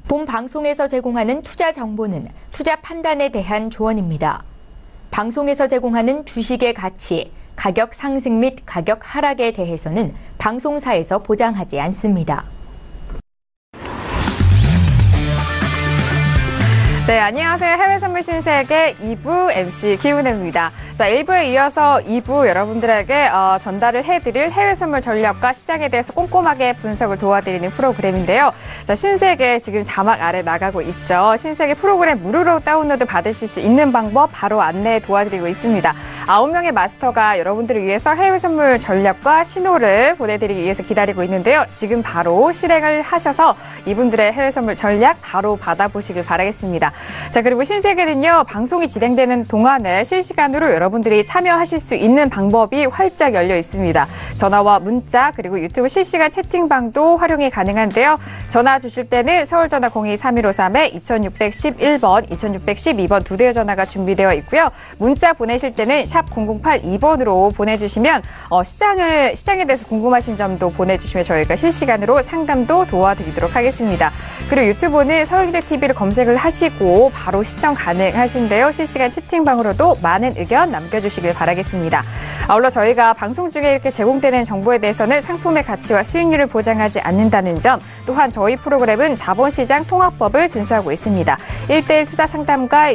본 방송에서 제공하는 투자 정보는 투자 판단에 대한 조언입니다. 방송에서 제공하는 주식의 가치, 가격 상승 및 가격 하락에 대해서는 방송사에서 보장하지 않습니다. 네, 안녕하세요. 해외선물 신세계 2부 MC 김은혜입니다. 자, 1부에 이어서 2부 여러분들에게 전달을 해드릴 해외선물 전략과 시장에 대해서 꼼꼼하게 분석을 도와드리는 프로그램인데요. 자, 신세계 지금 자막 아래 나가고 있죠. 신세계 프로그램 무료로 다운로드 받으실 수 있는 방법 바로 안내 도와드리고 있습니다. 9명의 마스터가 여러분들을 위해서 해외선물 전략과 신호를 보내드리기 위해서 기다리고 있는데요. 지금 바로 실행을 하셔서 이분들의 해외선물 전략 바로 받아보시길 바라겠습니다. 자, 그리고 신세계는요, 방송이 진행되는 동안에 실시간으로 여러분들이 참여하실 수 있는 방법이 활짝 열려 있습니다. 전화와 문자, 그리고 유튜브 실시간 채팅방도 활용이 가능한데요. 전화 주실 때는 서울전화 02-3153-2611번, 2612번 두 대의 전화가 준비되어 있고요. 문자 보내실 때는 샵 0082번으로 보내주시면 시장에 대해서 궁금하신 점도 보내주시면 저희가 실시간으로 상담도 도와드리도록 하겠습니다. 그리고 유튜브는 서울경제TV를 검색을 하시고 바로 시청 가능하신데요. 실시간 채팅방으로도 많은 의견 남겨주시길 바라겠습니다. 아울러 저희가 방송 중에 이렇게 제공되는 정보에 대해서는 상품의 가치와 수익률을 보장하지 않는다는 점, 또한 저희 프로그램은 자본시장 통합법을 준수하고 있습니다. 1:1 투자 상담과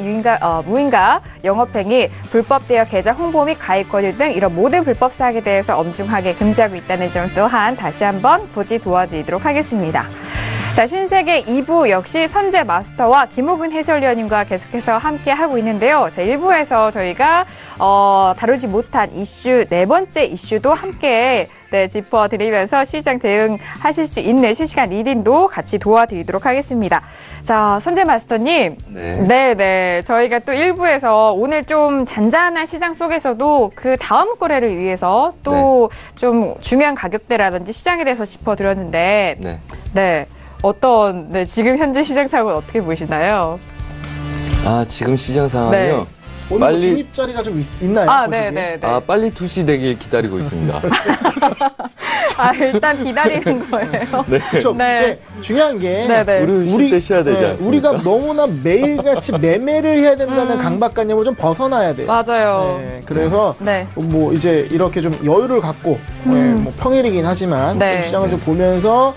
무인가, 영업행위, 불법 대여 계좌 홍보 및 가입 권유 등 이런 모든 불법 사항에 대해서 엄중하게 금지하고 있다는 점 또한 다시 한번 고지 도와드리도록 하겠습니다. 자, 신세계 2부 역시 선재 마스터와 김호근 해설위원님과 계속해서 함께하고 있는데요. 자, 1부에서 저희가 다루지 못한 이슈, 네 번째 이슈도 함께 짚어드리면서 시장 대응하실 수 있는 실시간 리딩도 같이 도와드리도록 하겠습니다. 자, 선재 마스터님. 네. 저희가 또 1부에서 오늘 좀 잔잔한 시장 속에서도 그 다음 거래를 위해서 또 좀 중요한 가격대라든지 시장에 대해서 짚어드렸는데, 지금 현재 시장 상황은 어떻게 보시나요? 지금 시장 상황이요? 오늘 빨리 진입 자리가 좀 있나요? 네. 빨리 투시 되길 기다리고 있습니다. 일단 기다리는 거예요. 그렇죠. 중요한 게 우리 때 쉬어야 되지 않습니까? 우리가 너무나 매일같이 매매를 해야 된다는 강박관념을 좀 벗어나야 돼요. 맞아요. 그래서 뭐 이제 이렇게 좀 여유를 갖고 뭐 평일이긴 하지만 좀 시장을 좀 보면서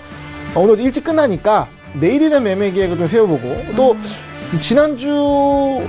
오늘 일찍 끝나니까 내일에 대한 매매 계획을 좀 세워보고 또 지난주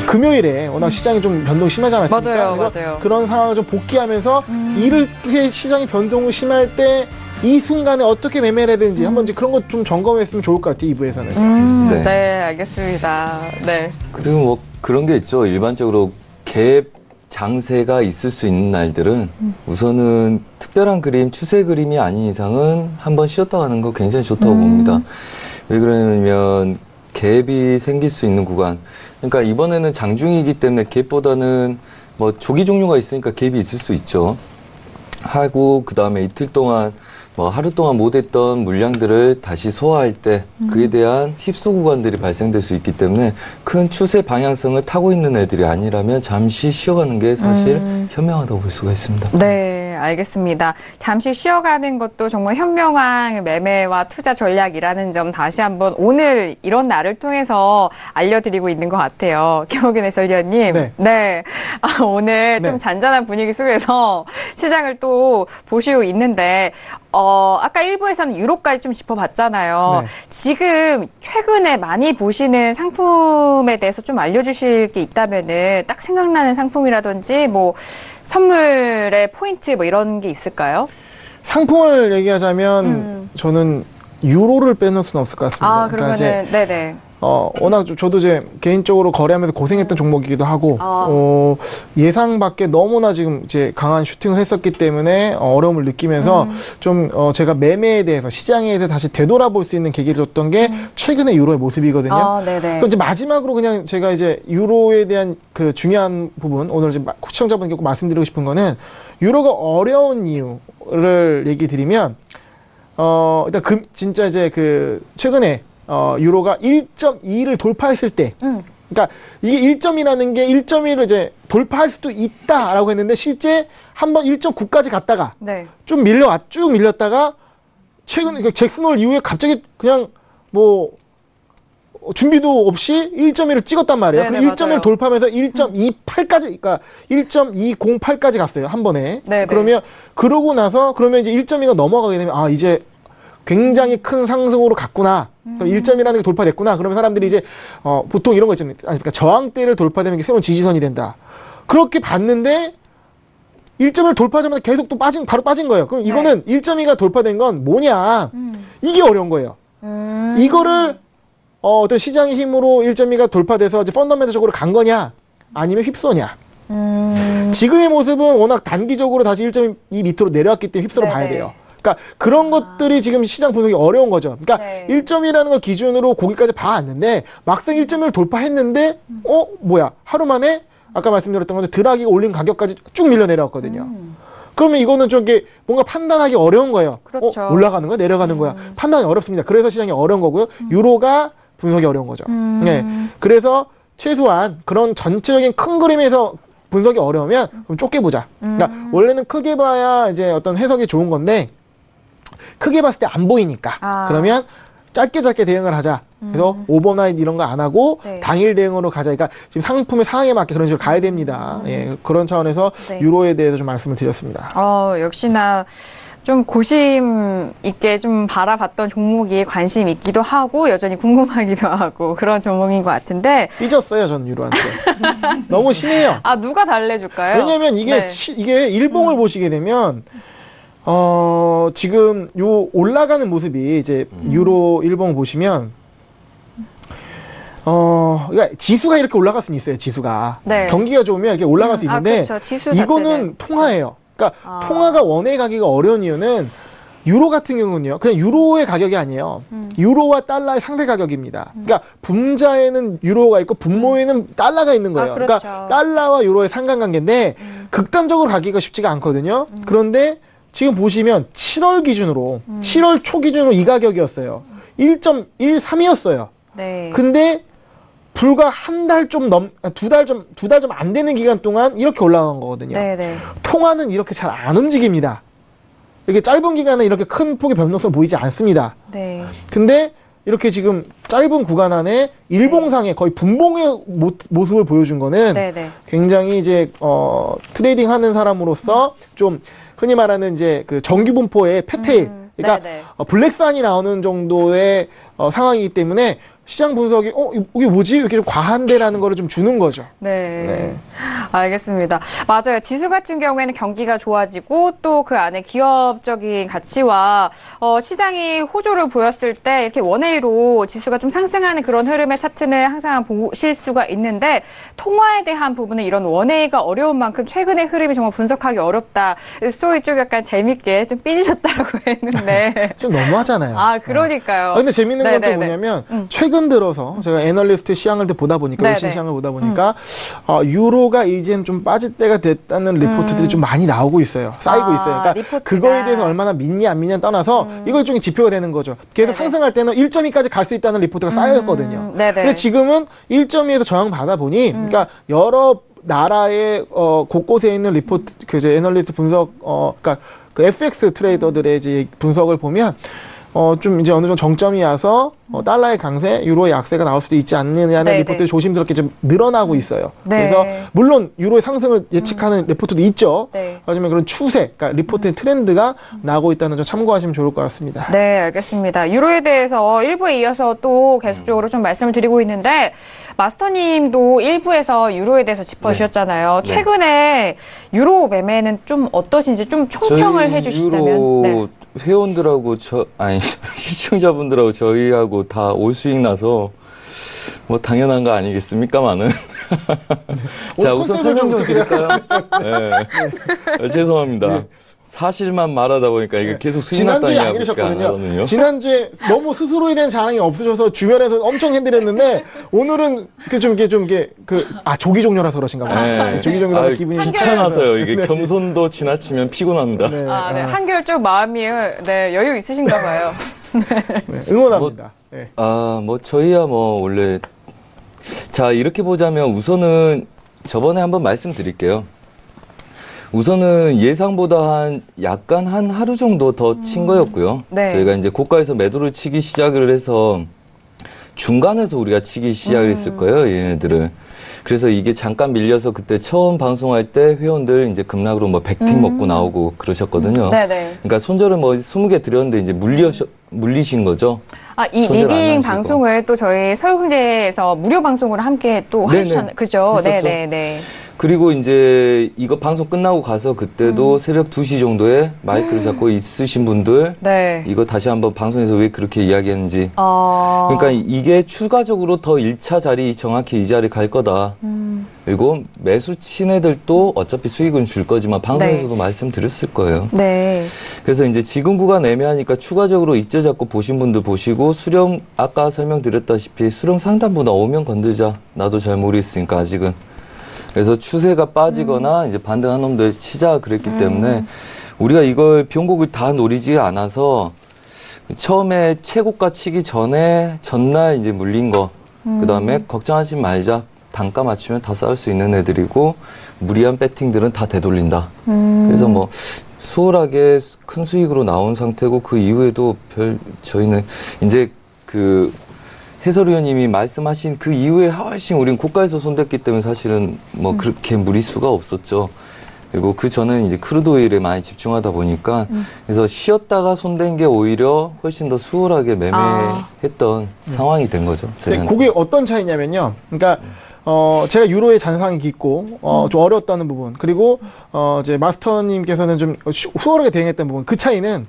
금요일에 워낙 시장이 좀 변동이 심하지 않았습니까? 맞아요. 그런 상황을 좀 복귀하면서 이렇게 시장이 변동이 심할 때 이 순간에 어떻게 매매를 해야 되는지 한번 이제 그런 것 좀 점검했으면 좋을 것 같아요, 2부에서는. 네, 알겠습니다. 네. 그리고 뭐 그런 게 있죠. 일반적으로 갭 장세가 있을 수 있는 날들은 우선은 특별한 그림, 추세 그림이 아닌 이상은 한번 쉬었다 가는 거 굉장히 좋다고 봅니다. 왜 그러냐면 갭이 생길 수 있는 구간. 그러니까 이번에는 장중이기 때문에 갭보다는 뭐 조기 종류가 있으니까 갭이 있을 수 있죠. 하고 그다음에 이틀 동안 뭐 하루 동안 못했던 물량들을 다시 소화할 때 그에 대한 휩쓸 구간들이 발생될 수 있기 때문에 큰 추세 방향성을 타고 있는 애들이 아니라면 잠시 쉬어가는 게 사실 현명하다고 볼 수가 있습니다. 네, 알겠습니다. 잠시 쉬어가는 것도 정말 현명한 매매와 투자 전략이라는 점 다시 한번 오늘 이런 날을 통해서 알려드리고 있는 것 같아요. 김호근 해설위원님. 오늘 좀 잔잔한 분위기 속에서 시장을 또 보시고 있는데 아까 1부에서는 유로까지 좀 짚어봤잖아요. 지금 최근에 많이 보시는 상품에 대해서 좀 알려주실 게 있다면은 딱 생각나는 상품이라든지 뭐 선물의 포인트 뭐 이런 게 있을까요? 상품을 얘기하자면 저는 유로를 빼놓을 수는 없을 것 같습니다. 그러면은 네네. 워낙 저도 이제 개인적으로 거래하면서 고생했던 종목이기도 하고, 예상 밖에 너무나 지금 이제 강한 슈팅을 했었기 때문에 어려움을 느끼면서 좀, 제가 매매에 대해서 시장에 대해서 다시 되돌아볼 수 있는 계기를 줬던 게 최근의 유로의 모습이거든요. 그럼 이제 마지막으로 그냥 제가 이제 유로에 대한 그 중요한 부분, 오늘 이제 시청자분께 꼭 말씀드리고 싶은 거는 유로가 어려운 이유를 얘기 드리면, 일단 진짜 이제 최근에 유로가 1.2를 돌파했을 때, 그러니까 이게 1.2라는 게 1.1을 이제 돌파할 수도 있다라고 했는데 실제 한번 1.9까지 갔다가 네. 쭉 밀렸다가 최근 잭슨홀 이후에 갑자기 그냥 뭐 준비도 없이 1.1을 찍었단 말이에요. 네네, 그럼 1.1을 맞아요. 돌파하면서 1.28까지, 그러니까 1.208까지 갔어요. 한 번에. 네네. 그러고 나서 그러면 이제 1.2가 넘어가게 되면 이제 굉장히 큰 상승으로 갔구나. 그럼 1.1이라는 게 돌파됐구나. 그러면 사람들이 이제 보통 이런 거 있잖아요. 그러니까 저항대를 돌파되면 이게 새로운 지지선이 된다. 그렇게 봤는데 1.1을 돌파하자마자 계속 또 바로 빠진 거예요. 그럼 이거는 1.2가 돌파된 건 뭐냐? 이게 어려운 거예요. 이거를 어떤 시장의 힘으로 1.2가 돌파돼서 이제 펀더멘털적으로 간 거냐? 아니면 휩쏘냐? 지금의 모습은 워낙 단기적으로 다시 1.2 밑으로 내려왔기 때문에 휩쓸어 봐야 돼요. 그러니까 그런 것들이 지금 시장 분석이 어려운 거죠. 그러니까 1.2라는 걸 기준으로 거기까지 봐왔는데 막상 1.1을 돌파했는데 뭐야? 하루 만에 아까 말씀드렸던 것처럼 드라기가 올린 가격까지 쭉 밀려 내려왔거든요. 그러면 이거는 좀 이게 뭔가 판단하기 어려운 거예요. 그렇죠. 올라가는 거야? 내려가는 거야? 판단이 어렵습니다. 그래서 시장이 어려운 거고요. 유로가 분석이 어려운 거죠. 네. 그래서 최소한 그런 전체적인 큰 그림에서 분석이 어려우면 그럼 좁게 보자. 그러니까 원래는 크게 봐야 이제 어떤 해석이 좋은 건데 크게 봤을 때 안 보이니까 그러면 짧게 대응을 하자. 그래서 오버나잇 이런 거 안 하고 당일 대응으로 가자. 그러니까 지금 상품의 상황에 맞게 그런 식으로 가야 됩니다. 예, 그런 차원에서 유로에 대해서 좀 말씀을 드렸습니다. 역시나 좀 고심 있게 좀 바라봤던 종목이 관심 있기도 하고 여전히 궁금하기도 하고 그런 종목인 것 같은데 삐졌어요, 저는 유로한테. 너무 심해요. 누가 달래줄까요? 왜냐면 이게 이게 일봉을 보시게 되면 지금 요 올라가는 모습이 이제 유로 일봉 보시면 그러니까 지수가 이렇게 올라갈 수는 있어요. 지수가 경기가 좋으면 이렇게 올라갈 수 있는데 그렇죠. 지수 이거는 통화예요. 그러니까 통화가 원에 가기가 어려운 이유는 유로 같은 경우는요. 그냥 유로의 가격이 아니에요. 유로와 달러의 상대 가격입니다. 그러니까 분자에는 유로가 있고 분모에는 달러가 있는 거예요. 그렇죠. 그러니까 달러와 유로의 상관관계인데 극단적으로 가기가 쉽지가 않거든요. 그런데 지금 보시면 7월 기준으로 7월 초 기준으로 이 가격이었어요. 1.13이었어요. 네. 근데 불과 한 달 좀 두 달 좀 안 되는 기간 동안 이렇게 올라간 거거든요. 네네. 통화는 이렇게 잘 안 움직입니다. 이렇게 짧은 기간에 이렇게 큰 폭의 변동성 보이지 않습니다. 네. 근데 이렇게 지금 짧은 구간 안에 일봉상의 거의 분봉의 모습을 보여준 거는 굉장히 이제 트레이딩 하는 사람으로서 좀 흔히 말하는 이제 그 정규 분포의 패테일, 그러니까 블랙산이 나오는 정도의 상황이기 때문에 시장 분석이 이게 뭐지? 이렇게 좀 과한데라는 거를 좀 주는 거죠. 네. 알겠습니다. 맞아요. 지수 같은 경우에는 경기가 좋아지고 또 그 안에 기업적인 가치와 시장이 호조를 보였을 때 이렇게 원웨이로 지수가 좀 상승하는 그런 흐름의 차트는 항상 보실 수가 있는데 통화에 대한 부분은 이런 원웨이가 어려운 만큼 최근의 흐름이 정말 분석하기 어렵다. 소위 좀 약간 재밌게 좀 삐지셨다라고 했는데 좀 너무하잖아요. 그러니까요. 근데 재밌는 건 또 뭐냐면 최근 들어서 제가 애널리스트 시향을 보다 보니까 외신 시향을 보다 보니까 유로가 이젠 좀 빠질 때가 됐다는 리포트들이 좀 많이 나오고 있어요. 쌓이고 있어요. 그러니까 리포트가. 그거에 대해서 얼마나 믿냐 안 믿냐를 떠나서 이거 일종의 지표가 되는 거죠. 계속 상승할 때는 1.2까지 갈 수 있다는 리포트가 쌓였거든요. 근데 지금은 1.2에서 저항 받아 보니 그러니까 여러 나라의 곳곳에 있는 리포트 이제 애널리스트 분석 그러니까 그 FX 트레이더들의 이제 분석을 보면 좀 이제 어느 정도 정점이 와서 달러의 강세, 유로의 약세가 나올 수도 있지 않느냐는 리포트들이 조심스럽게 좀 늘어나고 있어요. 그래서 물론 유로의 상승을 예측하는 리포트도 있죠. 하지만 그런 추세, 그러니까 리포트의 트렌드가 나오고 있다는 점 참고하시면 좋을 것 같습니다. 네, 알겠습니다. 유로에 대해서 1부에 이어서 또 계속적으로 좀 말씀을 드리고 있는데 마스터님도 1부에서 유로에 대해서 짚어주셨잖아요. 최근에 유로 매매는 좀 어떠신지 좀 총평을 해주시자면. 유로 회원들하고 시청자분들하고 저희하고 다 올 수익 나서 뭐 당연한 거 아니겠습니까만은. 자, 우선 설명 좀 드릴까요? 네. 죄송합니다. 사실만 말하다 보니까 이게 계속 지난주에 수익났다니 안 이러셨거든요. 지난주에 너무 스스로에 대한 자랑이 없으셔서 주변에서 엄청 핸들했는데 오늘은 조기 종료라서 그러신가 봐요. 네. 조기 종료라서 기분이 귀찮아서요. 이게 네. 겸손도 지나치면 피곤합니다. 네. 네. 한결 좀 마음이 여유 있으신가 봐요. 네, 응원합니다. 네. 저희야 원래 자 이렇게 보자면 우선은 저번에 한번 말씀드릴게요. 우선은 예상보다 약간 한 하루 정도 더 친 거였고요. 네. 저희가 이제 고가에서 매도를 치기 시작을 해서 중간에서 우리가 치기 시작을 했을 거예요, 얘네들을. 그래서 이게 잠깐 밀려서 그때 처음 방송할 때 회원들 이제 급락으로 100팀 먹고 나오고 그러셨거든요. 네네. 그러니까 손절을 20개 드렸는데 이제 물리신 거죠. 이 손절 안 리딩 하시고. 방송을 또 저희 서울흥제에서 무료 방송으로 함께 또 네네. 해주셨나요? 그죠? 했었죠. 네네네. 그리고 이제 이거 방송 끝나고 가서 그때도 새벽 2시 정도에 마이크를 잡고 있으신 분들 네. 이거 다시 한번 방송에서 왜 그렇게 이야기했는지 그러니까 그러니까 이게 추가적으로 더 1차 자리 정확히 이 자리 갈 거다. 그리고 매수 친 애들도 어차피 수익은 줄 거지만 방송에서도 말씀드렸을 거예요. 네. 그래서 이제 지금 구간 애매하니까 추가적으로 익절 잡고 보신 분들 보시고 수렴 아까 설명드렸다시피 수렴 상단부 나오면 건들자. 나도 잘 모르겠으니까 아직은. 그래서 추세가 빠지거나 이제 반등한 놈들 치자 그랬기 때문에 우리가 이걸 변곡을 다 노리지 않아서 처음에 최고가 치기 전에 전날 이제 물린 거 그다음에 걱정하지 말자. 단가 맞추면 다 싸울 수 있는 애들이고 무리한 배팅들은 다 되돌린다. 그래서 수월하게 큰 수익으로 나온 상태고 그 이후에도 저희는 이제 그 해설위원님이 말씀하신 그 이후에 훨씬 우리는 고가에서 손댔기 때문에 사실은 그렇게 무리수가 없었죠. 그리고 그 전에는 이제 크루드 오일에 많이 집중하다 보니까 그래서 쉬었다가 손댄 게 오히려 훨씬 더 수월하게 매매했던 상황이 된 거죠. 저희는. 그게 어떤 차이냐면요. 그러니까 제가 유로의 잔상이 깊고 좀 어려웠다는 부분 그리고 이제 마스터님께서는 좀 수월하게 대응했던 부분 그 차이는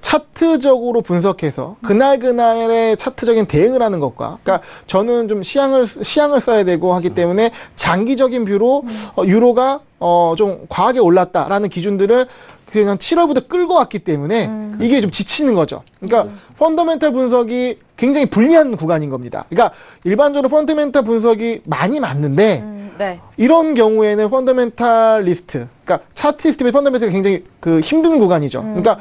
차트적으로 분석해서 그날의 차트적인 대응을 하는 것과, 그러니까 저는 좀 시향을 써야 되고 하기 때문에 장기적인 뷰로 유로가 좀 과하게 올랐다라는 기준들을 그냥 7월부터 끌고 왔기 때문에 이게 좀 지치는 거죠. 그러니까 펀더멘탈 분석이 굉장히 불리한 구간인 겁니다. 그러니까 일반적으로 펀더멘탈 분석이 많이 맞는데 네. 이런 경우에는 펀더멘탈리스트, 그러니까 차트리스트의 펀더멘탈이 굉장히 힘든 구간이죠. 그러니까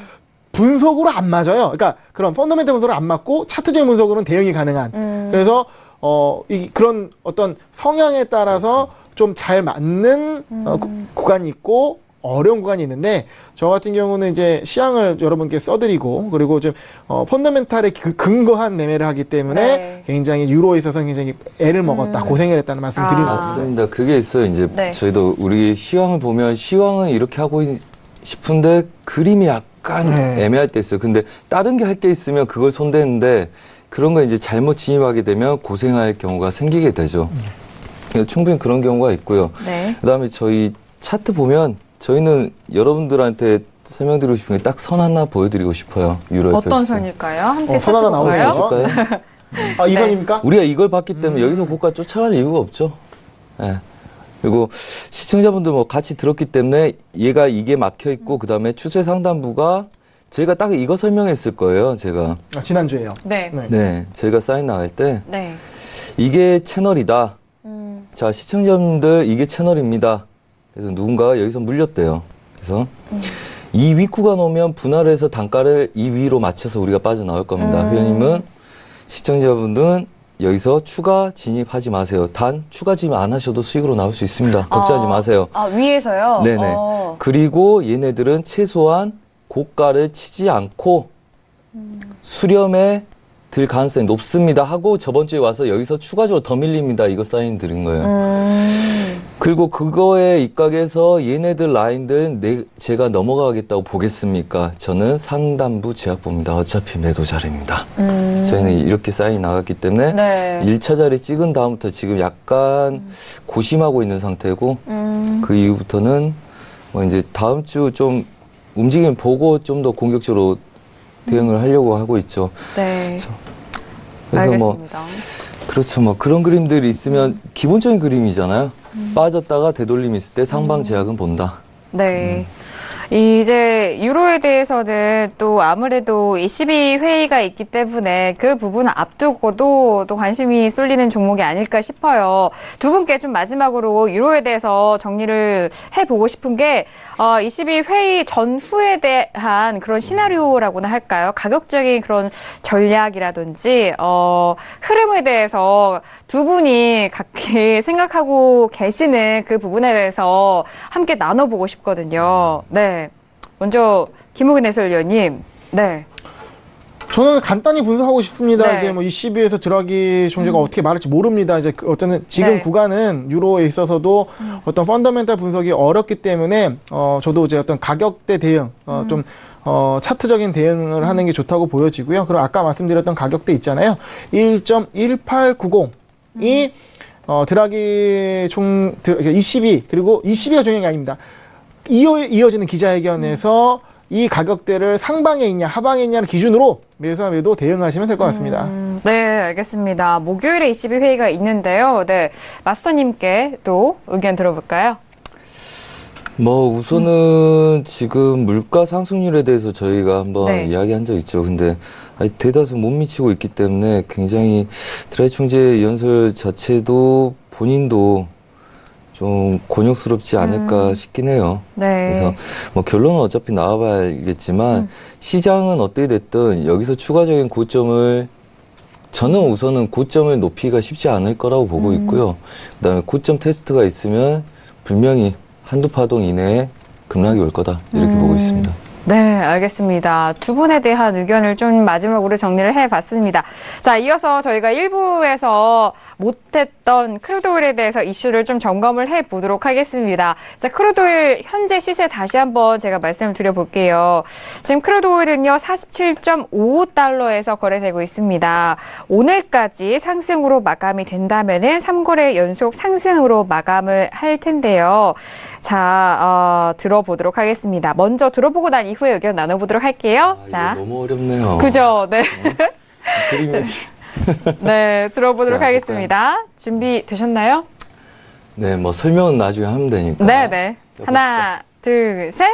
분석으로 안 맞아요. 그러니까 그런 펀더멘탈 분석으로 안 맞고 차트적인 분석으로는 대응이 가능한. 그래서 그런 어떤 성향에 따라서 좀 잘 맞는 구간이 있고 어려운 구간이 있는데 저 같은 경우는 이제 시향을 여러분께 써드리고 그리고 좀 펀더멘탈에 근거한 매매를 하기 때문에 굉장히 유로에 있어서 굉장히 애를 먹었다, 고생을 했다는 말씀 드리는 겁니다. 맞습니다. 그게 있어요. 이제 저희도 우리 시황을 보면 시황은 이렇게 하고 싶은데 그림이 약간 애매할 때 있어요. 근데 다른 게 할 게 있으면 그걸 손대는데 그런 거 이제 잘못 진입하게 되면 고생할 경우가 생기게 되죠. 충분히 그런 경우가 있고요. 그다음에 저희 차트 보면 저희는 여러분들한테 설명드리고 싶은 게 딱 선 하나 보여드리고 싶어요. 유로 어떤 선일까요? 함께 선 하나 나오네요. 보실까요? 이 선입니까? 우리가 이걸 봤기 때문에 여기서 고가 쫓아갈 이유가 없죠. 네. 그리고 시청자분들 같이 들었기 때문에 얘가 이게 막혀 있고 그다음에 추세 상단부가 저희가 딱 이거 설명했을 거예요. 제가 지난주에요. 네, 저희가 사인 나갈 때 네. 이게 채널이다. 자, 시청자분들 이게 채널입니다. 그래서 누군가가 여기서 물렸대요. 그래서 이 윗구간 오면 분할을 해서 단가를 이 위로 맞춰서 우리가 빠져나올 겁니다. 회원님은 시청자분들은 여기서 추가 진입하지 마세요. 단 추가 진입 안 하셔도 수익으로 나올 수 있습니다. 걱정하지 마세요. 위에서요? 네네. 그리고 얘네들은 최소한 고가를 치지 않고 수렴에 들 가능성이 높습니다 하고 저번 주에 와서 여기서 추가적으로 더 밀립니다. 이거 사인 드린 거예요. 그리고 그거에 입각해서 얘네들 라인들 제가 넘어가겠다고 보겠습니까? 저는 상단부 제약 봅니다. 어차피 매도 자리입니다. 저희는 이렇게 사인이 나갔기 때문에 1차 자리 찍은 다음부터 지금 약간 고심하고 있는 상태고 그 이후부터는 이제 다음 주 좀 움직임 보고 좀 더 공격적으로 대응을 하려고 하고 있죠. 네. 그래서 알겠습니다. 그렇죠. 그런 그림들이 있으면 기본적인 그림이잖아요. 빠졌다가 되돌림 있을 때 상방 제약은 본다. 네. 이제 유로에 대해서는 또 아무래도 ECB 회의가 있기 때문에 그 부분을 앞두고도 또 관심이 쏠리는 종목이 아닐까 싶어요. 두 분께 좀 마지막으로 유로에 대해서 정리를 해보고 싶은 게 ECB 회의 전후에 대한 그런 시나리오라고나 할까요? 가격적인 그런 전략이라든지 흐름에 대해서 두 분이 각기 생각하고 계시는 그 부분에 대해서 함께 나눠보고 싶거든요. 네, 먼저 김우근 해설위원님. 네. 저는 간단히 분석하고 싶습니다. 네. 이제 뭐 ECB에서 드라기 총재가 어떻게 말할지 모릅니다. 이제 어쨌든 지금 네. 구간은 유로에 있어서도 어떤 펀더멘탈 분석이 어렵기 때문에 저도 이제 어떤 가격대 대응 좀 차트적인 대응을 하는 게 좋다고 보여지고요. 그리고 아까 말씀드렸던 가격대 있잖아요. 1.1890이 드라기 ECB 그리고 ECB가 중요한 게 아닙니다. 이어지는 기자회견에서 이 가격대를 상방에 있냐 하방에 있냐는 기준으로 매수매도 대응하시면 될 것 같습니다. 네, 알겠습니다. 목요일에 ECB 회의가 있는데요. 네, 마스터님께 또 의견 들어볼까요? 뭐 우선은 지금 물가 상승률에 대해서 저희가 한번 네. 이야기한 적 있죠. 근데 대다수 못 미치고 있기 때문에 굉장히 드라기 총재 연설 자체도 본인도 좀 곤욕스럽지 않을까 싶긴 해요. 네. 그래서 뭐 결론은 어차피 나와봐야 알겠지만 시장은 어떻게 됐든 여기서 추가적인 고점을 저는 우선은 고점을 높이기가 쉽지 않을 거라고 보고 있고요. 그다음에 고점 테스트가 있으면 분명히 한두 파동 이내에 급락이 올 거다 이렇게 보고 있습니다. 네, 알겠습니다. 두 분에 대한 의견을 좀 마지막으로 정리를 해봤습니다. 자, 이어서 저희가 1부에서 못했던 크루드오일에 대해서 이슈를 좀 점검을 해보도록 하겠습니다. 자, 크루드오일 현재 시세 다시 한번 제가 말씀을 드려볼게요. 지금 크루드오일은요, 47.55달러에서 거래되고 있습니다. 오늘까지 상승으로 마감이 된다면은 3거래 연속 상승으로 마감을 할 텐데요. 자, 들어보도록 하겠습니다. 먼저 들어보고 난 이후에 의견 나눠보도록 할게요. 자, 이거 너무 어렵네요. 그죠? 네. 그림이 네, 들어보도록 자, 하겠습니다. 준비되셨나요? 네, 뭐 설명은 나중에 하면 되니까. 네. 하나, 둘, 셋.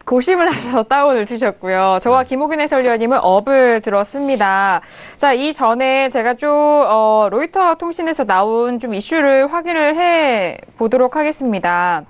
고심을 하셔서 다운을 주셨고요. 저와 김호균 해설위원님은 업을 들었습니다. 자, 이전에 제가 좀 로이터 통신에서 나온 좀 이슈를 확인을 해 보도록 하겠습니다.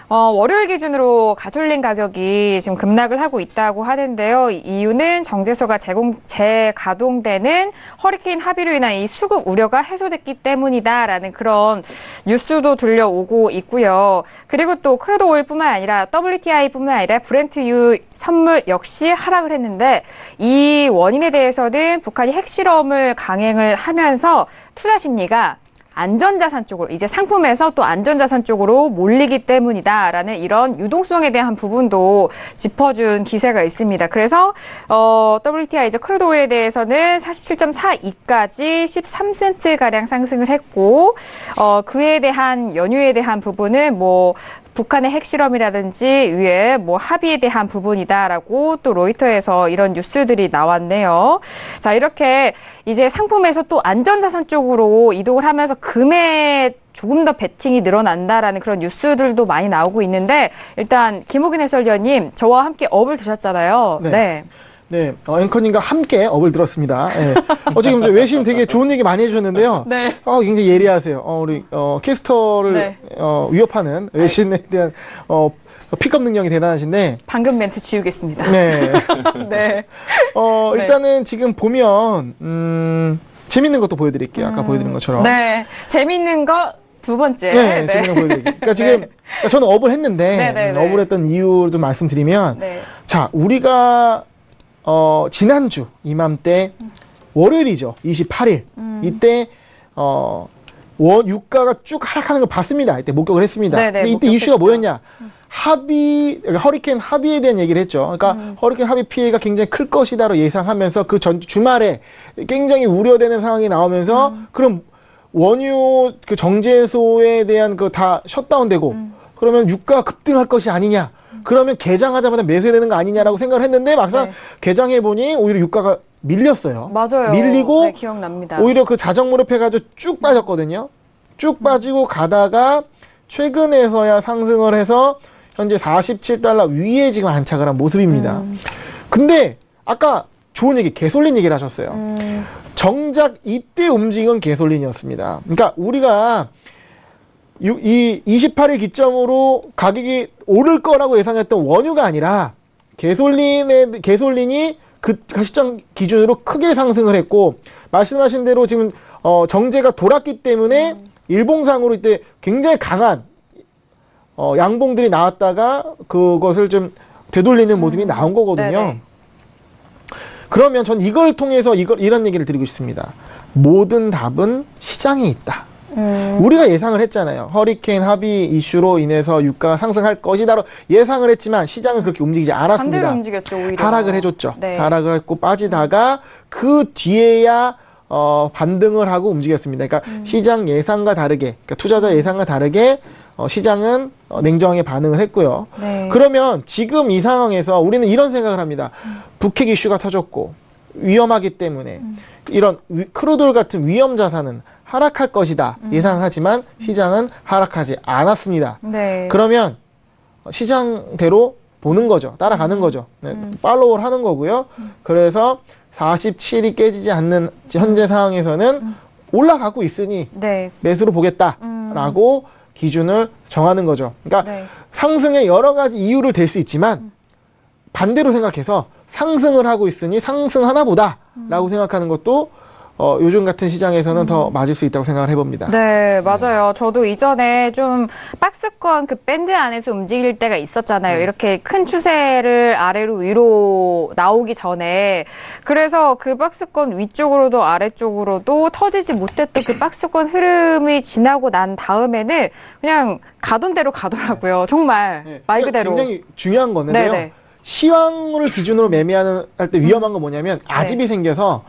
월요일 기준으로 가솔린 가격이 지금 급락을 하고 있다고 하는데요. 이유는 정제소가 재가동되는 허리케인 하비로 인한 이 수급 우려가 해소됐기 때문이다라는 그런 뉴스도 들려오고 있고요. 그리고 또 크루드 오일뿐만 아니라 WTI뿐만 아니라 브렌트유 선물 역시 하락을 했는데 이 원인에 대해서는 북한이 핵실험을 강행을 하면서 투자 심리가 안전자산 쪽으로, 이제 상품에서 또 안전자산 쪽으로 몰리기 때문이다라는 이런 유동성에 대한 부분도 짚어준 기세가 있습니다. 그래서 WTI 이제 크루드 오일에 대해서는 47.42까지 13센트가량 상승을 했고 그에 대한 연유에 대한 부분은 뭐 북한의 핵실험이라든지 위에 뭐 합의에 대한 부분이다라고 또 로이터에서 이런 뉴스들이 나왔네요. 자, 이렇게 이제 상품에서 또 안전자산 쪽으로 이동을 하면서 금에 조금 더 베팅이 늘어난다라는 그런 뉴스들도 많이 나오고 있는데 일단 김호균 해설위원님 저와 함께 업을 두셨잖아요. 네, 앵커님과 함께 업을 들었습니다. 네. 지금 외신 되게 좋은 얘기 많이 해주셨는데요. 네. 굉장히 예리하세요. 우리 캐스터를 네. 위협하는 외신에 대한 픽업 능력이 대단하신데. 방금 멘트 지우겠습니다. 네. 네. 일단은 지금 보면 재밌는 것도 보여드릴게요. 아까 보여드린 것처럼. 네, 재밌는 거. 두 번째. 네, 재밌는 거 보여드릴게요. 그러니까 지금 그러니까 저는 업을 했는데 업을 했던 이유를 말씀드리면 자, 우리가 지난주 이맘때 월요일이죠. 28일. 이때 유가가 쭉 하락하는 걸 봤습니다. 이때 목격을 했습니다. 근데 이때 이슈가 뭐였냐? 허리케인 하비에 대한 얘기를 했죠. 그러니까 허리케인 하비 피해가 굉장히 클 것이다로 예상하면서 그 주말에 굉장히 우려되는 상황이 나오면서 그럼 원유 그 정제소에 대한 그 다 셧다운되고 그러면 유가가 급등할 것이 아니냐. 그러면 개장하자마자 매수해야 되는 거 아니냐라고 생각을 했는데 막상 개장해보니 오히려 유가가 밀렸어요. 맞아요. 밀리고 기억납니다. 오히려 그 자정무렵 해가지고 쭉 빠졌거든요. 쭉 빠지고 가다가 최근에서야 상승을 해서 현재 47달러 위에 지금 안착을 한 모습입니다. 근데 아까 좋은 얘기, 개솔린 얘기를 하셨어요. 정작 이때 움직인 개솔린이었습니다. 그러니까 우리가 이 28일 기점으로 가격이 오를 거라고 예상했던 원유가 아니라 개솔린이 그 시점 기준으로 크게 상승을 했고, 말씀하신 대로 지금 정제가 돌았기 때문에 일봉상으로 이때 굉장히 강한 양봉들이 나왔다가 그것을 좀 되돌리는 모습이 나온 거거든요. 네네. 그러면 전 이걸 통해서 이런 얘기를 드리고 싶습니다. 모든 답은 시장에 있다. 우리가 예상을 했잖아요. 허리케인 하비 이슈로 인해서 유가가 상승할 것이다로 예상을 했지만 시장은 그렇게 움직이지 않았습니다. 반대로 움직였죠, 오히려. 하락을 해줬죠. 네. 하락을 했고 빠지다가 그 뒤에야 반등을 하고 움직였습니다. 그러니까 시장 예상과 다르게, 그러니까 투자자 예상과 다르게 시장은 냉정하게 반응을 했고요. 네. 그러면 지금 이 상황에서 우리는 이런 생각을 합니다. 북핵 이슈가 터졌고 위험하기 때문에 이런 크루돌 같은 위험 자산은 하락할 것이다 예상하지만 시장은 하락하지 않았습니다. 네. 그러면 시장대로 보는 거죠. 따라가는 거죠. 네, 팔로우를 하는 거고요. 그래서 47이 깨지지 않는 현재 상황에서는 올라가고 있으니 네. 매수로 보겠다라고 기준을 정하는 거죠. 그러니까 네. 상승의 여러 가지 이유를 댈 수 있지만 반대로 생각해서 상승을 하고 있으니 상승하나 보다라고 생각하는 것도 요즘 같은 시장에서는 더 맞을 수 있다고 생각을 해봅니다. 네, 맞아요. 저도 이전에 좀 박스권 그 밴드 안에서 움직일 때가 있었잖아요. 이렇게 큰 추세를 아래로 위로 나오기 전에. 그래서 그 박스권 위쪽으로도 아래쪽으로도 터지지 못했던 그 박스권 흐름이 지나고 난 다음에는 그냥 가던 대로 가더라고요. 정말 네. 말 그러니까 그대로. 굉장히 중요한 건데요. 네네. 시황을 기준으로 매매하는 할 때 위험한 건 뭐냐면 아집이 생겨서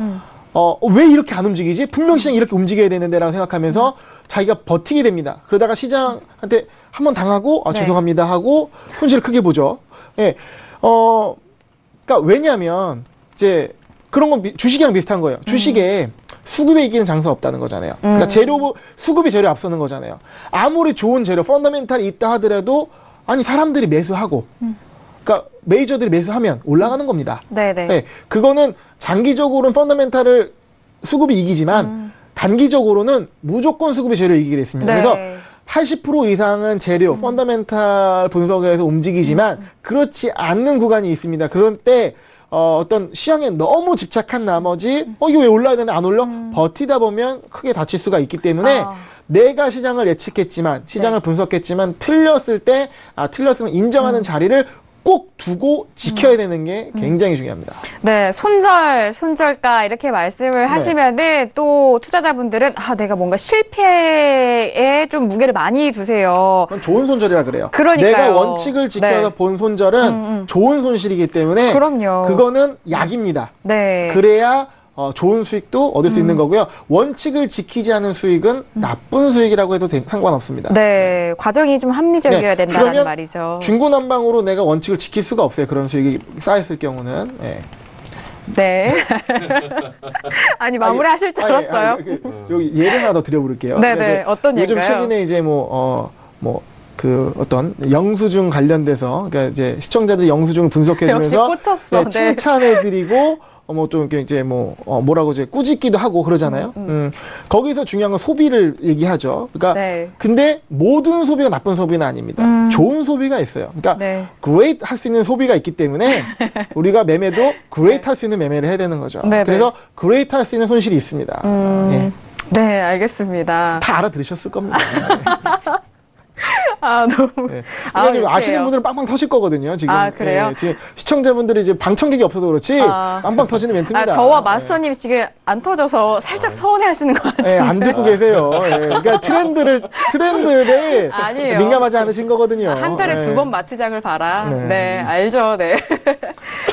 왜 이렇게 안 움직이지? 분명 시장이 이렇게 움직여야 되는데 라고 생각하면서 자기가 버티게 됩니다. 그러다가 시장한테 한번 당하고 네. 죄송합니다 하고 손실을 크게 보죠. 예. 그러니까 왜냐하면 이제 그런 건 주식이랑 비슷한 거예요. 주식에 수급에 이기는 장사 없다는 거잖아요. 그러니까 수급이 재료 앞서는 거잖아요. 아무리 좋은 재료, 펀더멘탈이 있다 하더라도 아니 사람들이 매수하고 그러니까 메이저들이 매수하면 올라가는 겁니다. 네네. 네, 그거는 장기적으로는 펀더멘탈을 수급이 이기지만 단기적으로는 무조건 수급이 재료 이기게 됐습니다. 네. 그래서 80% 이상은 재료, 펀더멘탈 분석에서 움직이지만 그렇지 않는 구간이 있습니다. 그럴 때 어떤 시황에 너무 집착한 나머지 이거 왜 올라야 되나 안 올려? 버티다 보면 크게 다칠 수가 있기 때문에 내가 시장을 예측했지만 시장을 분석했지만 틀렸을 때 틀렸으면 인정하는 자리를 꼭 두고 지켜야 되는 게 굉장히 중요합니다. 네, 손절가 이렇게 말씀을 하시면은 또 투자자분들은 내가 뭔가 실패에 좀 무게를 많이 두세요. 그건 좋은 손절이라 그래요. 그러니까요. 내가 원칙을 지켜서 본 손절은 좋은 손실이기 때문에 그럼요. 그거는 약입니다. 네. 그래야 좋은 수익도 얻을 수 있는 거고요. 원칙을 지키지 않은 수익은 나쁜 수익이라고 해도 상관없습니다. 네, 과정이 좀 합리적이어야 된다는 그러면 말이죠. 중구난방으로 내가 원칙을 지킬 수가 없어요. 그런 수익이 쌓였을 경우는. 네. 네. 아니, 마무리하실 줄 알았어요. 여기 예를 하나 더 드려볼게요. 네네, 어떤 요즘 예인가요? 최근에 이제 어떤 영수증 관련돼서, 그러니까 이제 시청자들이 영수증을 분석해주면서 역시 꽂혔어. 네. 칭찬해드리고, 좀 이제 뭐라고 이제 꾸짖기도 하고 그러잖아요. 거기서 중요한 건 소비를 얘기하죠. 그러니까 네. 근데 모든 소비가 나쁜 소비는 아닙니다. 좋은 소비가 있어요. 그러니까 네. great 할 수 있는 소비가 있기 때문에 우리가 매매도 great 할 수 있는 매매를 해야 되는 거죠. 네네. 그래서 great 할 수 있는 손실이 있습니다. 예. 네, 알겠습니다. 다 알아들으셨을 겁니다. 너무. 네. 그러니까 아시는 그래요? 분들은 빵빵 터질 거거든요. 지금. 그래요? 예, 지금 시청자분들이 이제 방청객이 없어서 그렇지 빵빵 터지는 멘트입니다. 저와 마스터님 지금 안 터져서 살짝 서운해 하시는 것 같아요. 예, 안 듣고 계세요. 예, 그러니까 트렌드에 아니에요. 민감하지 않으신 거거든요. 한 달에 예. 2번 마트장을 봐라. 네. 네, 알죠. 네.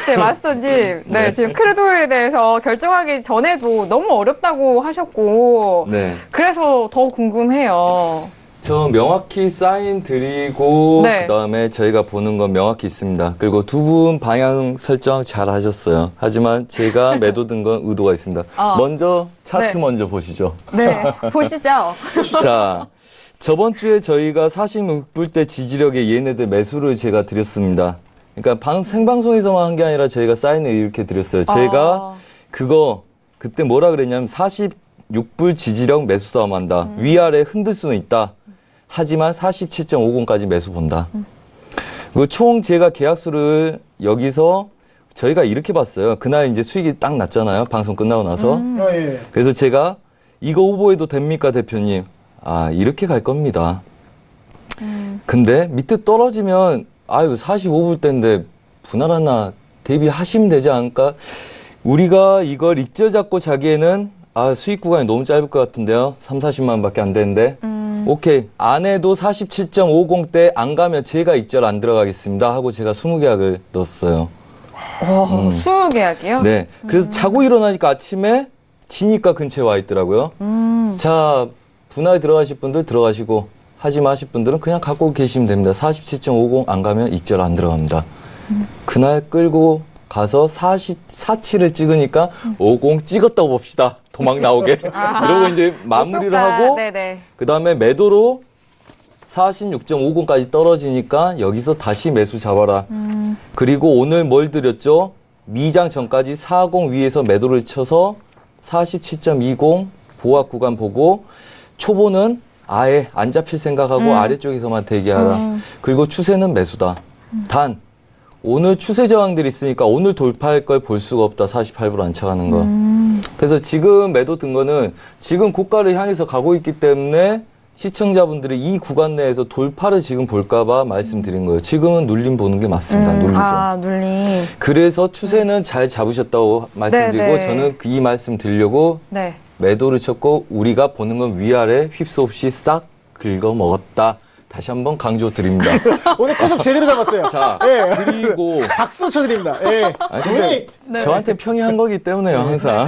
네, 마스터님. 네, 지금 크루도일에 대해서 결정하기 전에도 너무 어렵다고 하셨고. 네. 그래서 더 궁금해요. 저 명확히 사인 드리고 네. 그다음에 저희가 보는 건 명확히 있습니다. 그리고 두 분 방향 설정 잘 하셨어요. 하지만 제가 매도 든 건 의도가 있습니다. 먼저 차트 네. 먼저 보시죠. 네, 보시죠. 자, 저번 주에 저희가 46불대 지지력의 얘네들 매수를 제가 드렸습니다. 그러니까 생방송에서만 한 게 아니라 저희가 사인을 이렇게 드렸어요. 제가 그때 뭐라 그랬냐면 46불 지지력 매수 싸움한다. 위아래 흔들 수는 있다. 하지만 47.50까지 매수 본다. 그 총 제가 계약수를 여기서 저희가 이렇게 봤어요. 그날 이제 수익이 딱 났잖아요. 방송 끝나고 나서. 예. 그래서 제가 이거 오버해도 됩니까, 대표님? 아, 이렇게 갈 겁니다. 근데 밑에 떨어지면 아유 45불대인데 분할 하나 대비하시면 되지 않을까? 우리가 이걸 익절 잡고 자기에는 수익 구간이 너무 짧을 것 같은데요. 3, 40만 원밖에 안 되는데. 오케이. 안 해도 47.50대 안 가면 제가 익절 안 들어가겠습니다 하고 제가 20계약을 넣었어요. 20계약이요? 네. 그래서 자고 일어나니까 아침에 지니까 근처에 와 있더라고요. 자, 분할 들어가실 분들 들어가시고 하지 마실 분들은 그냥 갖고 계시면 됩니다. 47.50 안 가면 익절 안 들어갑니다. 그날 끌고 가서 47을 찍으니까 50 찍었다고 봅시다. 도망 나오게. 이러고 이제 마무리를 하고 그 다음에 매도로 46.50까지 떨어지니까 여기서 다시 매수 잡아라. 그리고 오늘 뭘 드렸죠? 미장 전까지 40 위에서 매도를 쳐서 47.20 보합 구간 보고 초보는 아예 안 잡힐 생각하고 아래쪽에서만 대기하라. 그리고 추세는 매수다. 단 오늘 추세 저항들이 있으니까 오늘 돌파할 걸 볼 수가 없다. 48불 안 차가는 거. 그래서 지금 매도 든 거는 지금 고가를 향해서 가고 있기 때문에 시청자분들이 이 구간 내에서 돌파를 지금 볼까봐 말씀드린 거예요. 지금은 눌림 보는 게 맞습니다. 눌리죠. 눌림. 그래서 추세는 잘 잡으셨다고 말씀드리고 저는 이 말씀 드리려고 매도를 쳤고 우리가 보는 건 위아래 휩쓸 없이 싹 긁어 먹었다. 다시 한번 강조 드립니다. 오늘 컨셉 제대로 잡았어요. 자, 그리고 박수 쳐드립니다. 예. 근데 저한테 평이 한 거기 때문에요, 항상.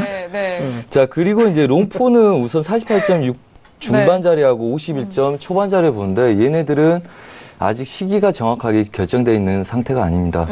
자, 그리고 이제 롱포는 우선 48.6 중반 자리하고 51점 초반 자리 보는데 얘네들은 아직 시기가 정확하게 결정되어 있는 상태가 아닙니다.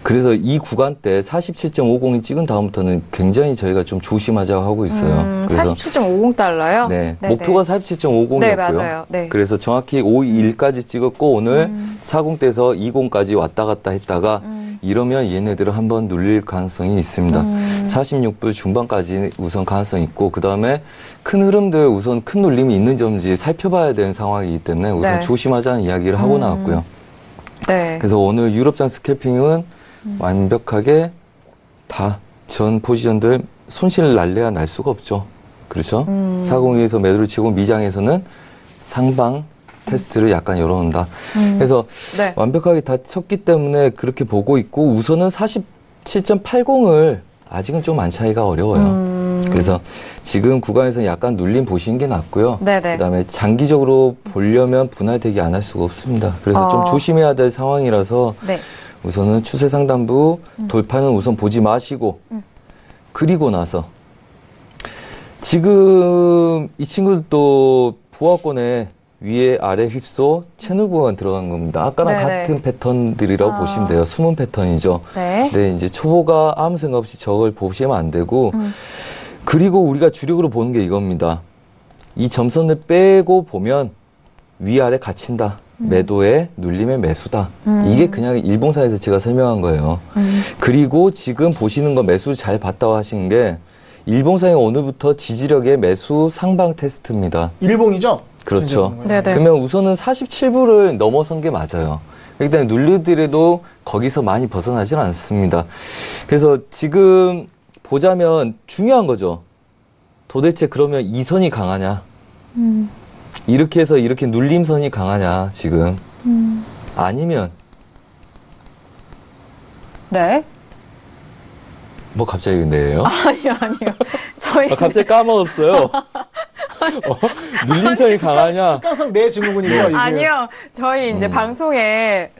그래서 이 구간대 47.50이 찍은 다음부터는 굉장히 저희가 좀 조심하자고 하고 있어요. 그래서 47.50달러요? 네. 목표가 47.50이었고요. 네, 맞아요. 그래서 정확히 51까지 찍었고 오늘 40대에서 20까지 왔다 갔다 했다가 이러면 얘네들은 한번 눌릴 가능성이 있습니다. 46불 중반까지 우선 가능성이 있고 그다음에 큰 흐름들 우선 큰 눌림이 있는지 살펴봐야 되는 상황이기 때문에 우선 조심하자는 이야기를 하고 나왔고요. 그래서 오늘 유럽장 스캘핑은 완벽하게 다 전 포지션들 손실 날래야 날 수가 없죠. 그렇죠? 40위에서 매도를 치고 미장에서는 상방 테스트를 약간 열어놓는다. 그래서 완벽하게 다 쳤기 때문에 그렇게 보고 있고 우선은 47.80을 아직은 좀 안 차이가 어려워요. 그래서 지금 구간에서는 약간 눌림 보시는 게 낫고요. 그다음에 장기적으로 보려면 분할되기 안 할 수가 없습니다. 그래서 좀 조심해야 될 상황이라서 우선은 추세 상단부 돌파는 우선 보지 마시고 그리고 나서 지금 이 친구들도 보합권에 위에 아래 휩소 채널 구간 들어간 겁니다. 아까랑 같은 패턴들이라고 보시면 돼요. 숨은 패턴이죠. 근데 이제 초보가 아무 생각 없이 저걸 보시면 안 되고 그리고 우리가 주력으로 보는 게 이겁니다. 이 점선을 빼고 보면 위아래 갇힌다. 매도에 눌림의 매수다. 이게 그냥 일봉사에서 제가 설명한 거예요. 그리고 지금 보시는 거 매수 잘 봤다고 하시는 게 일봉사의 오늘부터 지지력의 매수 상방 테스트입니다. 일봉이죠? 그렇죠. 그러면 우선은 47불을 넘어선 게 맞아요. 그렇기 때문에 눌리더라도 거기서 많이 벗어나질 않습니다. 그래서 지금 보자면 중요한 거죠. 도대체 그러면 이 선이 강하냐? 이렇게 해서 이렇게 눌림선이 강하냐, 지금. 아니면. 뭐 갑자기 네요? 아니요. 저희. 갑자기 까먹었어요. 눌림선이 강하냐? 습관성 내 증후군이죠. 아니요. 저희 이제 방송에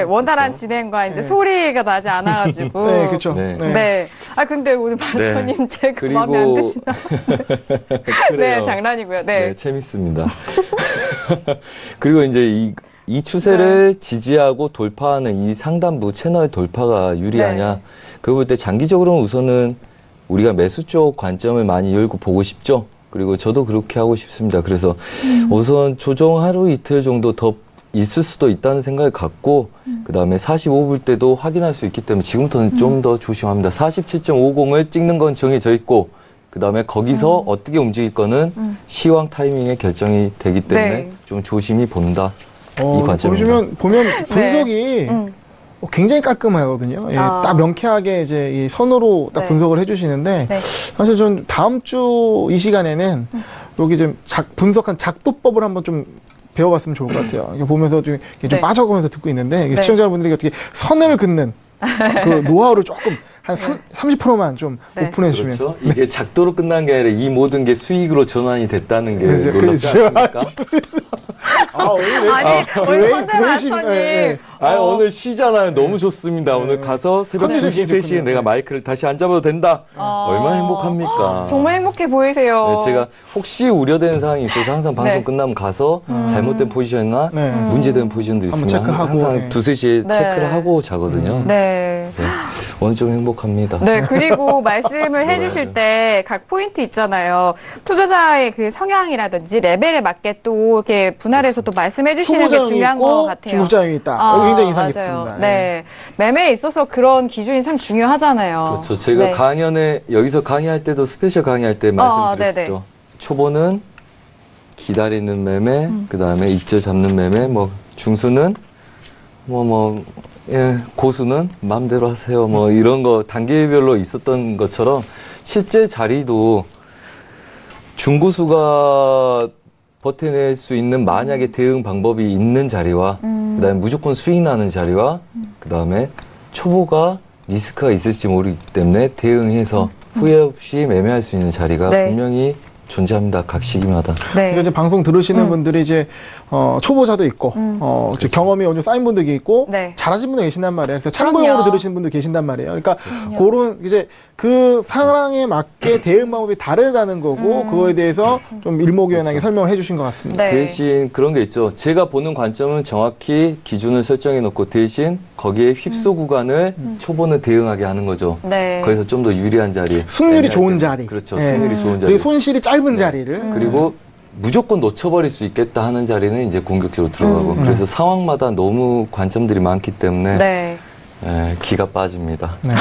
원활한 진행과 이제 소리가 나지 않아가지고. 그렇죠. 근데 오늘 마스터님 제가 마음에 안 드시나? 장난이고요. 재밌습니다. 그리고 이제 이 추세를 지지하고 돌파하는 이 상단부 채널 돌파가 유리하냐? 그거 볼 때 장기적으로는 우선은 우리가 매수 쪽 관점을 많이 열고 보고 싶죠? 그리고 저도 그렇게 하고 싶습니다. 그래서 우선 조정 하루 이틀 정도 더 있을 수도 있다는 생각을 갖고 그다음에 45분 때도 확인할 수 있기 때문에 지금부터는 좀 더 조심합니다. 47.50을 찍는 건 정해져 있고 그다음에 거기서 어떻게 움직일 거는 시황 타이밍에 결정이 되기 때문에 네. 좀 조심히 본다. 이 관점입니다. 보면 분석이 굉장히 깔끔하거든요. 예, 딱 명쾌하게 이제 이 선으로 딱 네. 분석을 해주시는데 네. 사실 전 다음 주 이 시간에는 여기 좀 분석한 작도법을 한번 좀 배워봤으면 좋을 것 같아요. 이렇게 보면서 좀 네. 빠져가면서 듣고 있는데 네. 시청자분들이 어떻게 선을 긋는 그 노하우를 조금 한 30%만 좀 네. 오픈해 주시면. 그렇죠. 이게 작도로 끝난 게 아니라 이 모든 게 수익으로 전환이 됐다는 게 그렇죠. 놀랍지 그렇죠. 않습니까? 아니, 우리 선재 마스터님. 오늘 쉬잖아요. 너무 좋습니다. 오늘 가서 새벽 2시, 3시에 내가 마이크를 다시 안 잡아도 된다. 얼마나 행복합니까? 정말 행복해 보이세요. 네, 제가 혹시 우려되는 사항이 있어서 항상 방송 네. 끝나면 가서 잘못된 포지션이나 네. 문제되는 포지션들이 한번 있으면 체크하고, 항상 네. 2-3시에 네. 체크를 하고 자거든요. 네. 그래서 오늘 좀 행복합니다. 네, 그리고 말씀을 해주실 때 각 포인트 있잖아요. 투자자의 그 성향이라든지 레벨에 맞게 또 이렇게 분할해서 또 말씀해 주시는 게 초보자용이 중요한 것 있고 같아요. 중급자용이 있다. 여기 굉장히 인상 맞아요. 깊습니다. 네. 매매에 있어서 그런 기준이 참 중요하잖아요. 그렇죠. 제가 네. 강연에 여기서 강의할 때도 스페셜 강의할 때 말씀드렸죠. 네네. 초보는 기다리는 매매, 그다음에 익절 잡는 매매, 뭐 중수는 고수는 마음대로 하세요. 뭐 이런 거 단계별로 있었던 것처럼 실제 자리도 중고수가 버텨낼 수 있는 만약에 대응 방법이 있는 자리와 그다음에 무조건 수익 나는 자리와 그다음에 초보가 리스크가 있을지 모르기 때문에 대응해서 후회 없이 매매할 수 있는 자리가 네. 분명히 존재합니다. 각 시기마다. 그러니까 이제 방송 들으시는 분들이 이제 초보자도 있고 이제 경험이 어느 정도 쌓인 분들이 있고 네. 잘하신 분도 계신단 말이에요. 그래서 참고용으로 그럼요. 들으시는 분도 계신단 말이에요. 그러니까 그런 이제 그 상황에 맞게 대응 방법이 다르다는 거고 그거에 대해서 좀 일목요연하게 설명을 해주신 것 같습니다. 네. 대신 그런 게 있죠. 제가 보는 관점은 정확히 기준을 설정해 놓고 대신 거기에 휩소 구간을 초보는 대응하게 하는 거죠. 네. 거기서 좀 더 유리한 자리에. 승률이 매매할 좋은 때는. 자리. 그렇죠. 네. 승률이 좋은 자리. 그리고 손실이 짧은 자리를. 그리고 무조건 놓쳐버릴 수 있겠다 하는 자리는 이제 공격적으로 들어가고. 그래서 상황마다 너무 관점들이 많기 때문에 네. 기가 빠집니다. 네.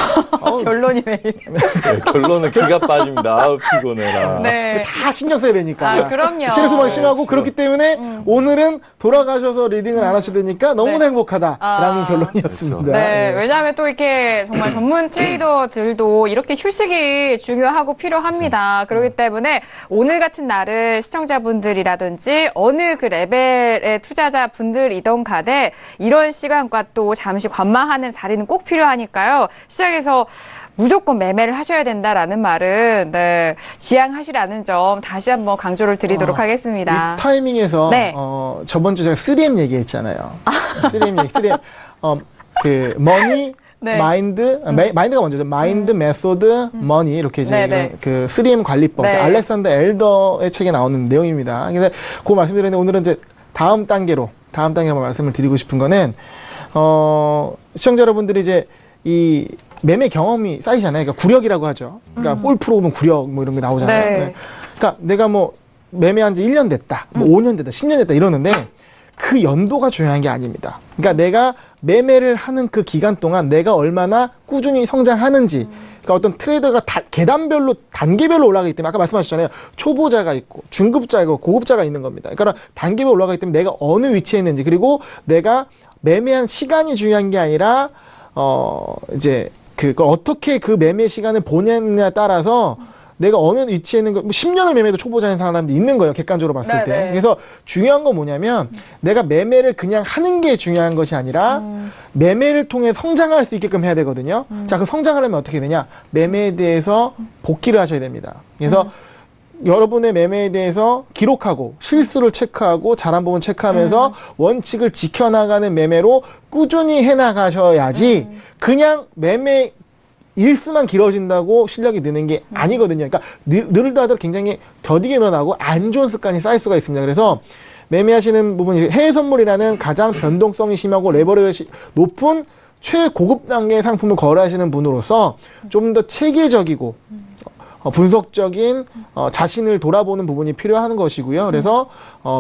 결론이 매일. 네, 결론은 기가 빠집니다. 아우 피곤해라. 네. 다 신경 써야 되니까. 아, 그럼요. 체력 소모가 심하고 그렇기 때문에 오늘은 돌아가셔서 리딩을 안 하셔도 되니까 너무나 네. 행복하다라는 결론이었습니다. 네, 예. 왜냐하면 또 이렇게 정말 전문 트레이더들도 이렇게 휴식이 중요하고 필요합니다. 그렇기 때문에 오늘 같은 날은 시청자분들이라든지 어느 그 레벨의 투자자분들이던 간에 이런 시간과 또 잠시 관망하는 자리는 꼭 필요하니까요. 시장에서 무조건 매매를 하셔야 된다라는 말은 지양하시라는 점 다시 한번 강조를 드리도록 하겠습니다. 이 타이밍에서 네. 저번 주 제가 3M 얘기했잖아요. 3M 얘기, 3M 그 머니, 네. 마인드, 마인드가 먼저죠. 마인드, 메소드, 머니 이렇게 이제 네네. 이런 그 3M 관리법, 네. 알렉산더 엘더의 책에 나오는 내용입니다. 근데 그 말씀드렸는데 오늘은 이제 다음 단계로 말씀을 드리고 싶은 거는 시청자 여러분들이 이제 이 매매 경험이 쌓이잖아요. 그러니까 구력이라고 하죠. 그러니까 볼 프로 보면 구력 뭐 이런 게 나오잖아요. 네. 네. 그러니까 내가 뭐 매매한 지 1년 됐다, 뭐 5년 됐다, 10년 됐다 이러는데 그 연도가 중요한 게 아닙니다. 그러니까 내가 매매를 하는 그 기간 동안 내가 얼마나 꾸준히 성장하는지, 그러니까 어떤 트레이더가 계단별로, 단계별로 올라가기 때문에 아까 말씀하셨잖아요. 초보자가 있고 중급자가 있고 고급자가 있는 겁니다. 그러니까 단계별로 올라가기 때문에 내가 어느 위치에 있는지, 그리고 내가 매매한 시간이 중요한 게 아니라 이제 그걸 어떻게 그 매매 시간을 보냈냐에 따라서 내가 어느 위치에 있는 거, 10년을 매매도 초보자인 사람도 있는 거예요. 객관적으로 봤을 네, 때. 네. 그래서 중요한 건 뭐냐면 내가 매매를 그냥 하는 게 중요한 것이 아니라 매매를 통해 성장할 수 있게끔 해야 되거든요. 자, 그 성장하려면 어떻게 되냐? 매매에 대해서 복기를 하셔야 됩니다. 그래서 여러분의 매매에 대해서 기록하고 실수를 체크하고 잘한 부분 체크하면서 원칙을 지켜나가는 매매로 꾸준히 해나가셔야지 그냥 매매 일수만 길어진다고 실력이 느는 게 아니거든요. 그러니까 늘다 굉장히 더디게 일어나고 안 좋은 습관이 쌓일 수가 있습니다. 그래서 매매하시는 부분이 해외 선물이라는 가장 변동성이 심하고 레버리지 높은 최고급 단계의 상품을 거래하시는 분으로서 좀 더 체계적이고 분석적인 자신을 돌아보는 부분이 필요한 것이고요. 그래서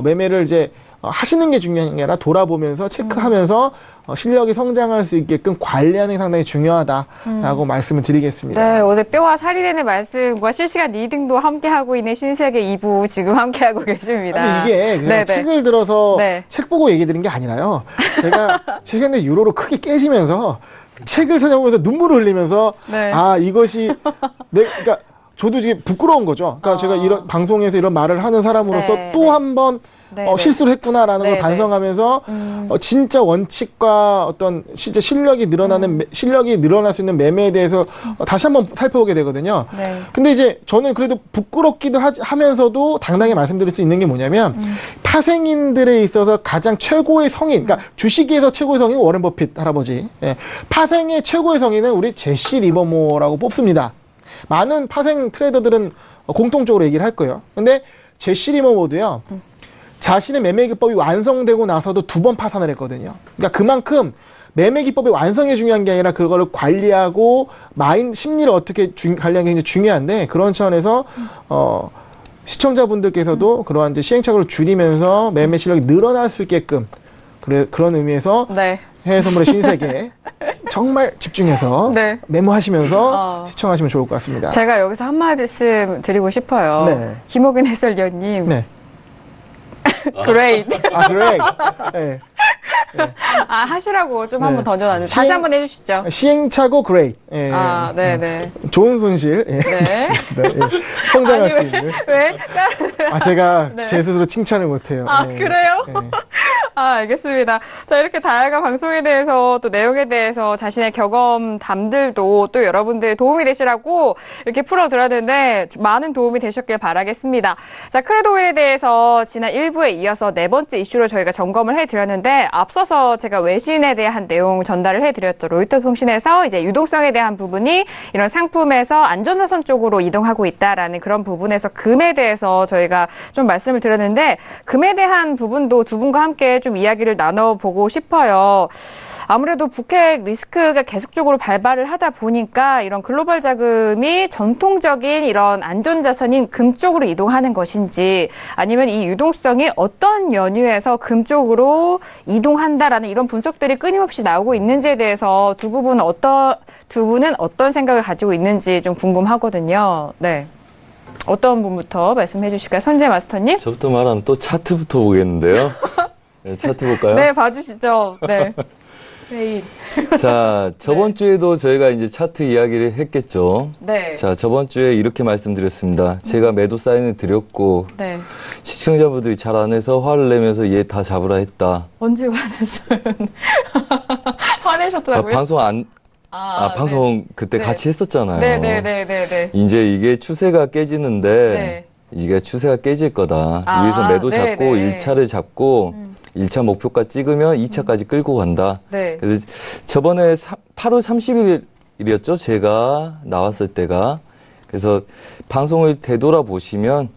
매매를 이제 하시는 게 중요한 게 아니라 돌아보면서 체크하면서 실력이 성장할 수 있게끔 관리하는 게 상당히 중요하다라고 말씀을 드리겠습니다. 네, 오늘 뼈와 살이 되는 말씀과 실시간 리딩도 함께하고 있는 신세계 2부 지금 함께하고 계십니다. 아니 이게 그냥 책을 들어서 책 보고 얘기 드린 게 아니라요. 제가 최근에 유로로 크게 깨지면서 책을 찾아보면서 눈물을 흘리면서 아 이것이 그러니까 저도 이게 부끄러운 거죠. 그러니까 제가 이런 방송에서 이런 말을 하는 사람으로서 또 한 번 실수를 했구나라는 걸 반성하면서 진짜 원칙과 어떤 진짜 실력이 늘어날 수 있는 매매에 대해서 다시 한번 살펴보게 되거든요. 근데 이제 저는 그래도 부끄럽기도 하면서도 당당히 말씀드릴 수 있는 게 뭐냐면 파생인들에 있어서 가장 최고의 성인, 그러니까 주식에서 최고의 성인 워렌 버핏 할아버지, 파생의 최고의 성인은 우리 제시 리버모어라고 뽑습니다. 많은 파생 트레이더들은 공통적으로 얘기를 할 거예요. 근데 제시 리버모어도요. 자신의 매매 기법이 완성되고 나서도 2번 파산을 했거든요. 그러니까 그만큼 매매 기법의 완성이 중요한 게 아니라 그거를 관리하고 심리를 어떻게 관리하는 게 굉장히 중요한데 그런 차원에서 시청자분들께서도 그러한 이제 시행착오를 줄이면서 매매 실력이 늘어날 수 있게끔 그런 의미에서 해외 선물의 신세계 정말 집중해서 메모하시면서 시청하시면 좋을 것 같습니다. 제가 여기서 한 말씀 드리고 싶어요. 김호균 해설위원님. 그레이트. 그레이트. 하시라고 좀 한번 던져놨는데 다시 한번 해주시죠. 시행착오 그레이트. 좋은 손실. 성장할 수 있는. 왜? 제가 제 스스로 칭찬을 못해요. 그래요? 알겠습니다. 자, 이렇게 다양한 방송에 대해서 또 내용에 대해서 자신의 경험담들도 또 여러분들 도움이 되시라고 이렇게 풀어드렸는데 많은 도움이 되셨길 바라겠습니다. 자, 크루도일에 대해서 지난 1부에 이어서 4번째 이슈로 저희가 점검을 해드렸는데 앞서서 제가 외신에 대한 내용 전달을 해드렸죠. 로이터 통신에서 이제 유동성에 대한 부분이 이런 상품에서 안전자산 쪽으로 이동하고 있다라는 그런 부분에서 금에 대해서 저희가 좀 말씀을 드렸는데 금에 대한 부분도 두 분과 함께 좀 이야기를 나눠보고 싶어요. 아무래도 북핵 리스크가 계속적으로 발발을 하다 보니까 이런 글로벌 자금이 전통적인 이런 안전자산인 금 쪽으로 이동하는 것인지 아니면 이 유동성이 어떤 연유에서 금 쪽으로 이동한다라는 이런 분석들이 끊임없이 나오고 있는지에 대해서 두 분은 어떤 생각을 가지고 있는지 좀 궁금하거든요. 어떤 분부터 말씀해 주실까요? 선재 마스터님? 저부터 말하면 또 차트부터 보겠는데요. 차트 볼까요? 네, 봐주시죠. 자, 저번 주에도 저희가 이제 차트 이야기를 했겠죠. 자, 저번 주에 이렇게 말씀드렸습니다. 제가 매도 사인을 드렸고, 시청자분들이 잘 안 해서 화를 내면서 얘 다 잡으라 했다. 언제 화냈어요? 화내셨더라고요? 방송 그때 같이 했었잖아요. 이제 이게 추세가 깨지는데, 이게 추세가 깨질 거다. 위에서 매도 잡고 1차를 잡고 1차 목표가 찍으면 2차까지 끌고 간다. 그래서 저번에 8월 30일이었죠. 제가 나왔을 때가. 그래서 방송을 되돌아보시면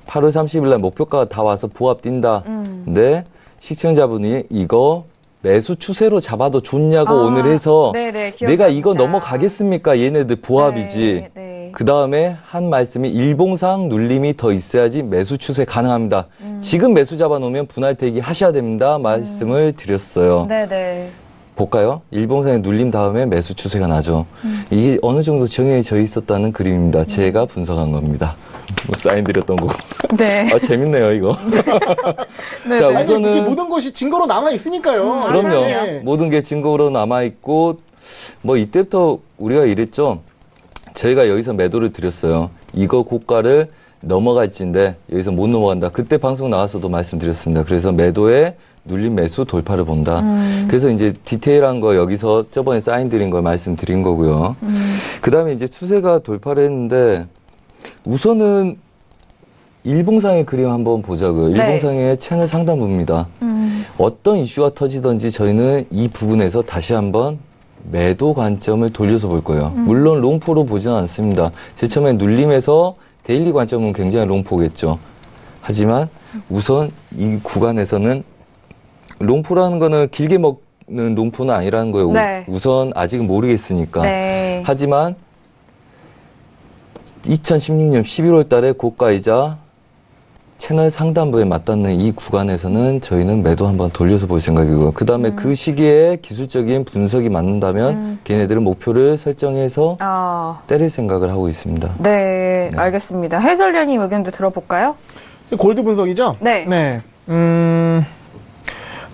8월 30일 날 목표가가 다 와서 보합 뛴다. 근데 시청자분이 이거 매수 추세로 잡아도 좋냐고 오늘 해서 내가 이거 넘어가겠습니까? 얘네들 보합이지. 그 다음에 한 말씀이 일봉상 눌림이 더 있어야지 매수 추세 가능합니다. 지금 매수 잡아놓으면 분할대기 하셔야 됩니다. 말씀을 드렸어요. 볼까요? 일봉상에 눌림 다음에 매수 추세가 나죠. 이게 어느 정도 정해져 있었다는 그림입니다. 제가 분석한 겁니다. 사인 드렸던 거고. 재밌네요, 이거. 자, 우선은. 이게 모든 것이 증거로 남아있으니까요. 그럼요. 모든 게 증거로 남아있고, 이때부터 우리가 이랬죠. 저희가 여기서 매도를 드렸어요. 이거 고가를 넘어갈지인데, 여기서 못 넘어간다. 그때 방송 나와서도 말씀드렸습니다. 그래서 매도에 눌림 매수 돌파를 본다. 그래서 이제 디테일한 거 여기서 저번에 사인 드린 걸 말씀드린 거고요. 그 다음에 이제 추세가 돌파를 했는데, 우선은 일봉상의 그림 한번 보자고요. 일봉상의 채널 상단부입니다. 어떤 이슈가 터지든지 저희는 이 부분에서 다시 한번 매도 관점을 돌려서 볼 거예요. 물론 롱포로 보지는 않습니다. 제일 처음에 눌림에서 데일리 관점은 굉장히 롱포겠죠. 하지만 우선 이 구간에서는 롱포라는 거는 길게 먹는 롱포는 아니라는 거예요. 우선 아직은 모르겠으니까. 하지만 2016년 11월 달에 고가이자 채널 상단부에 맞닿는 이 구간에서는 저희는 매도 한번 돌려서 볼 생각이고요. 그 다음에 그 시기에 기술적인 분석이 맞는다면 걔네들은 목표를 설정해서 때릴 생각을 하고 있습니다. 네, 알겠습니다. 해설위원님 의견도 들어볼까요? 골드 분석이죠? 네. 네.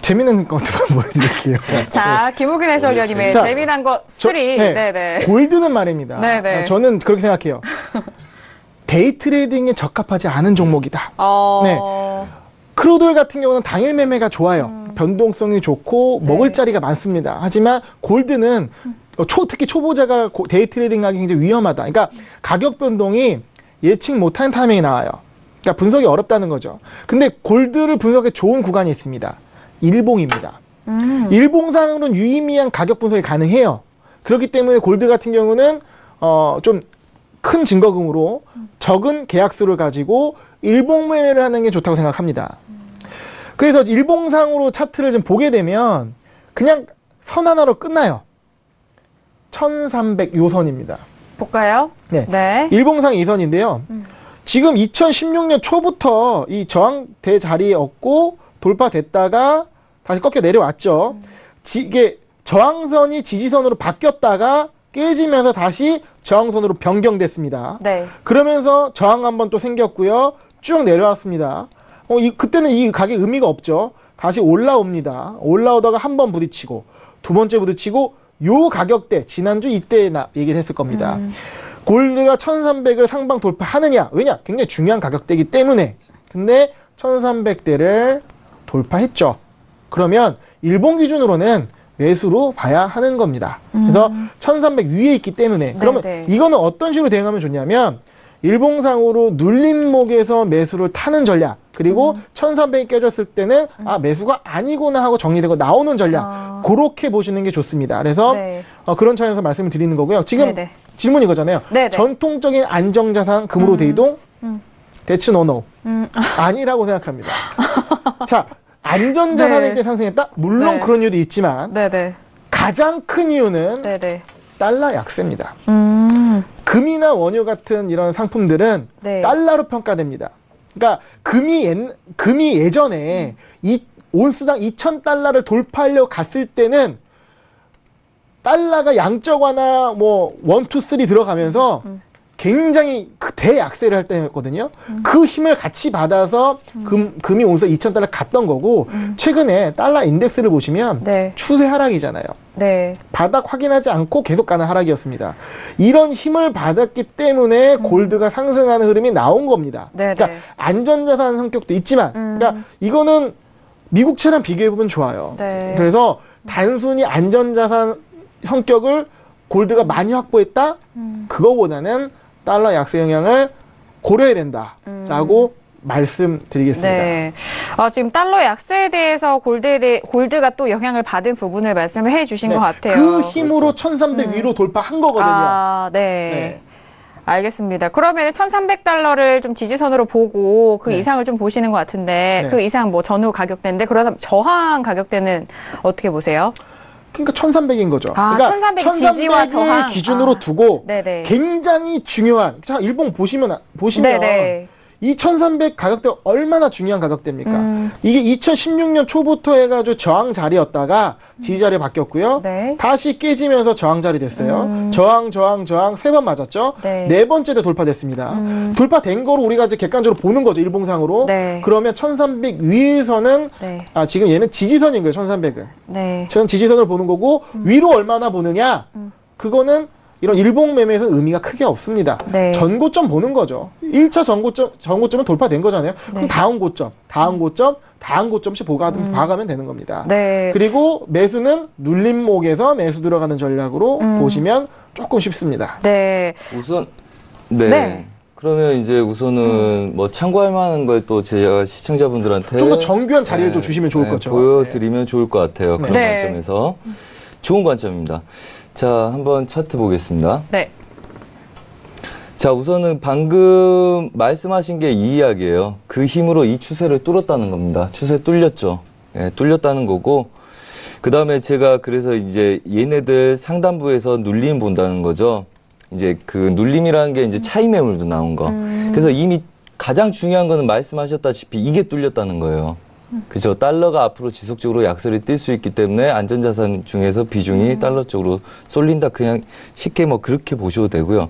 재미있는 것들만 보여드릴게요. 자, 김우균 해설위원님의 자, 재미난 것 3. 네네. 골드는 말입니다. 네네. 저는 그렇게 생각해요. 데이 트레이딩에 적합하지 않은 종목이다. 네. 크루돌 같은 경우는 당일 매매가 좋아요. 변동성이 좋고 먹을 자리가 많습니다. 하지만 골드는 특히 초보자가 데이 트레이딩 하기 굉장히 위험하다. 그러니까 가격 변동이 예측 못한 타이밍이 나와요. 그러니까 분석이 어렵다는 거죠. 근데 골드를 분석에 좋은 구간이 있습니다. 일봉입니다. 일봉상으로는 유의미한 가격 분석이 가능해요. 그렇기 때문에 골드 같은 경우는 좀 큰 증거금으로 적은 계약수를 가지고 일봉 매매를 하는 게 좋다고 생각합니다. 그래서 일봉상으로 차트를 좀 보게 되면 그냥 선 하나로 끝나요. 1300 요선입니다. 볼까요? 네. 네. 일봉상 2선인데요. 지금 2016년 초부터 이 저항대 자리에 얻고 돌파됐다가 다시 꺾여 내려왔죠. 이게 저항선이 지지선으로 바뀌었다가 깨지면서 다시 저항선으로 변경됐습니다. 네. 그러면서 저항 한번 또 생겼고요. 쭉 내려왔습니다. 그때는 이 가격 의미가 없죠. 다시 올라옵니다. 올라오다가 한 번 부딪히고 두 번째 부딪히고 요 가격대 지난주 이때 얘기를 했을 겁니다. 골드가 1300을 상방 돌파하느냐. 왜냐? 굉장히 중요한 가격대이기 때문에. 근데 1300대를 돌파했죠. 그러면 일본 기준으로는 매수로 봐야 하는 겁니다. 그래서 1300 위에 있기 때문에. 그러면 이거는 어떤 식으로 대응하면 좋냐면 일봉상으로 눌림목에서 매수를 타는 전략. 그리고 1300이 깨졌을 때는 매수가 아니구나 하고 정리되고 나오는 전략. 그렇게 보시는 게 좋습니다. 그래서 그런 차원에서 말씀을 드리는 거고요. 지금 질문 이거잖아요. 전통적인 안정자산 금으로 대이동? 대츠 노노. 아니라고 생각합니다. 자, 안전자산일 때 상승했다? 물론 그런 이유도 있지만 가장 큰 이유는 달러 약세입니다. 금이나 원유 같은 이런 상품들은 달러로 평가됩니다. 그러니까 금이 예전에 온스당 2,000달러를 돌파하려고 갔을 때는 달러가 양적 완화 1, 2, 3 들어가면서 굉장히 대약세를 할 때였거든요. 그 힘을 같이 받아서 금이 온서 2,000달러 갔던 거고 최근에 달러 인덱스를 보시면 추세 하락이잖아요. 바닥 확인하지 않고 계속 가는 하락이었습니다. 이런 힘을 받았기 때문에 골드가 상승하는 흐름이 나온 겁니다. 그러니까 안전자산 성격도 있지만 그러니까 이거는 미국채랑 비교해보면 좋아요. 그래서 단순히 안전자산 성격을 골드가 많이 확보했다? 그거보다는 달러 약세 영향을 고려해야 된다라고 말씀드리겠습니다. 지금 달러 약세에 대해서 골드가 또 영향을 받은 부분을 말씀을 해주신 것 같아요. 그 힘으로 1300 위로 돌파한 거거든요. 알겠습니다. 그러면 1300달러를 좀 지지선으로 보고 그 이상을 좀 보시는 것 같은데 그 이상 전후 가격대인데 그러다 저항 가격대는 어떻게 보세요? 그러니까 1300인 거죠. 그러니까 1300 지지와 저항 기준으로 두고 굉장히 중요한, 자, 일봉 보시면 이 1300 가격대가 얼마나 중요한 가격대입니까? 이게 2016년 초부터 해가지고 저항 자리였다가 지지 자리에 바뀌었고요. 다시 깨지면서 저항 자리 됐어요. 저항 3번 맞았죠? 네 번째 때 돌파됐습니다. 돌파된 거로 우리가 이제 객관적으로 보는 거죠. 일봉상으로. 그러면 1300 위에서는 지금 얘는 지지선인 거예요. 1300은. 저는 지지선을 보는 거고 위로 얼마나 보느냐? 그거는 이런 일봉 매매에서는 의미가 크게 없습니다. 전고점 보는 거죠. 1차 전고점은 돌파된 거잖아요. 그럼 다음 고점씩 봐가면 되는 겁니다. 그리고 매수는 눌림목에서 매수 들어가는 전략으로 보시면 조금 쉽습니다. 우선 그러면 이제 우선은 참고할 만한 걸 또 제가 시청자분들한테 좀 더 정교한 자리를 좀 주시면 좋을 거죠. 보여드리면 좋을 것 같아요. 그런 관점에서 좋은 관점입니다. 자, 한번 차트 보겠습니다. 자, 우선은 방금 말씀하신 게 이 이야기예요. 그 힘으로 이 추세를 뚫었다는 겁니다. 추세 뚫렸죠. 뚫렸다는 거고, 그 다음에 제가 그래서 이제 얘네들 상단부에서 눌림 본다는 거죠. 이제 그 눌림이라는 게 이제 차익 매물도 나온 거. 그래서 이미 가장 중요한 거는 말씀하셨다시피 이게 뚫렸다는 거예요. 그죠. 달러가 앞으로 지속적으로 약세를 띌 수 있기 때문에 안전자산 중에서 비중이 달러 쪽으로 쏠린다. 그냥 쉽게 뭐 그렇게 보셔도 되고요.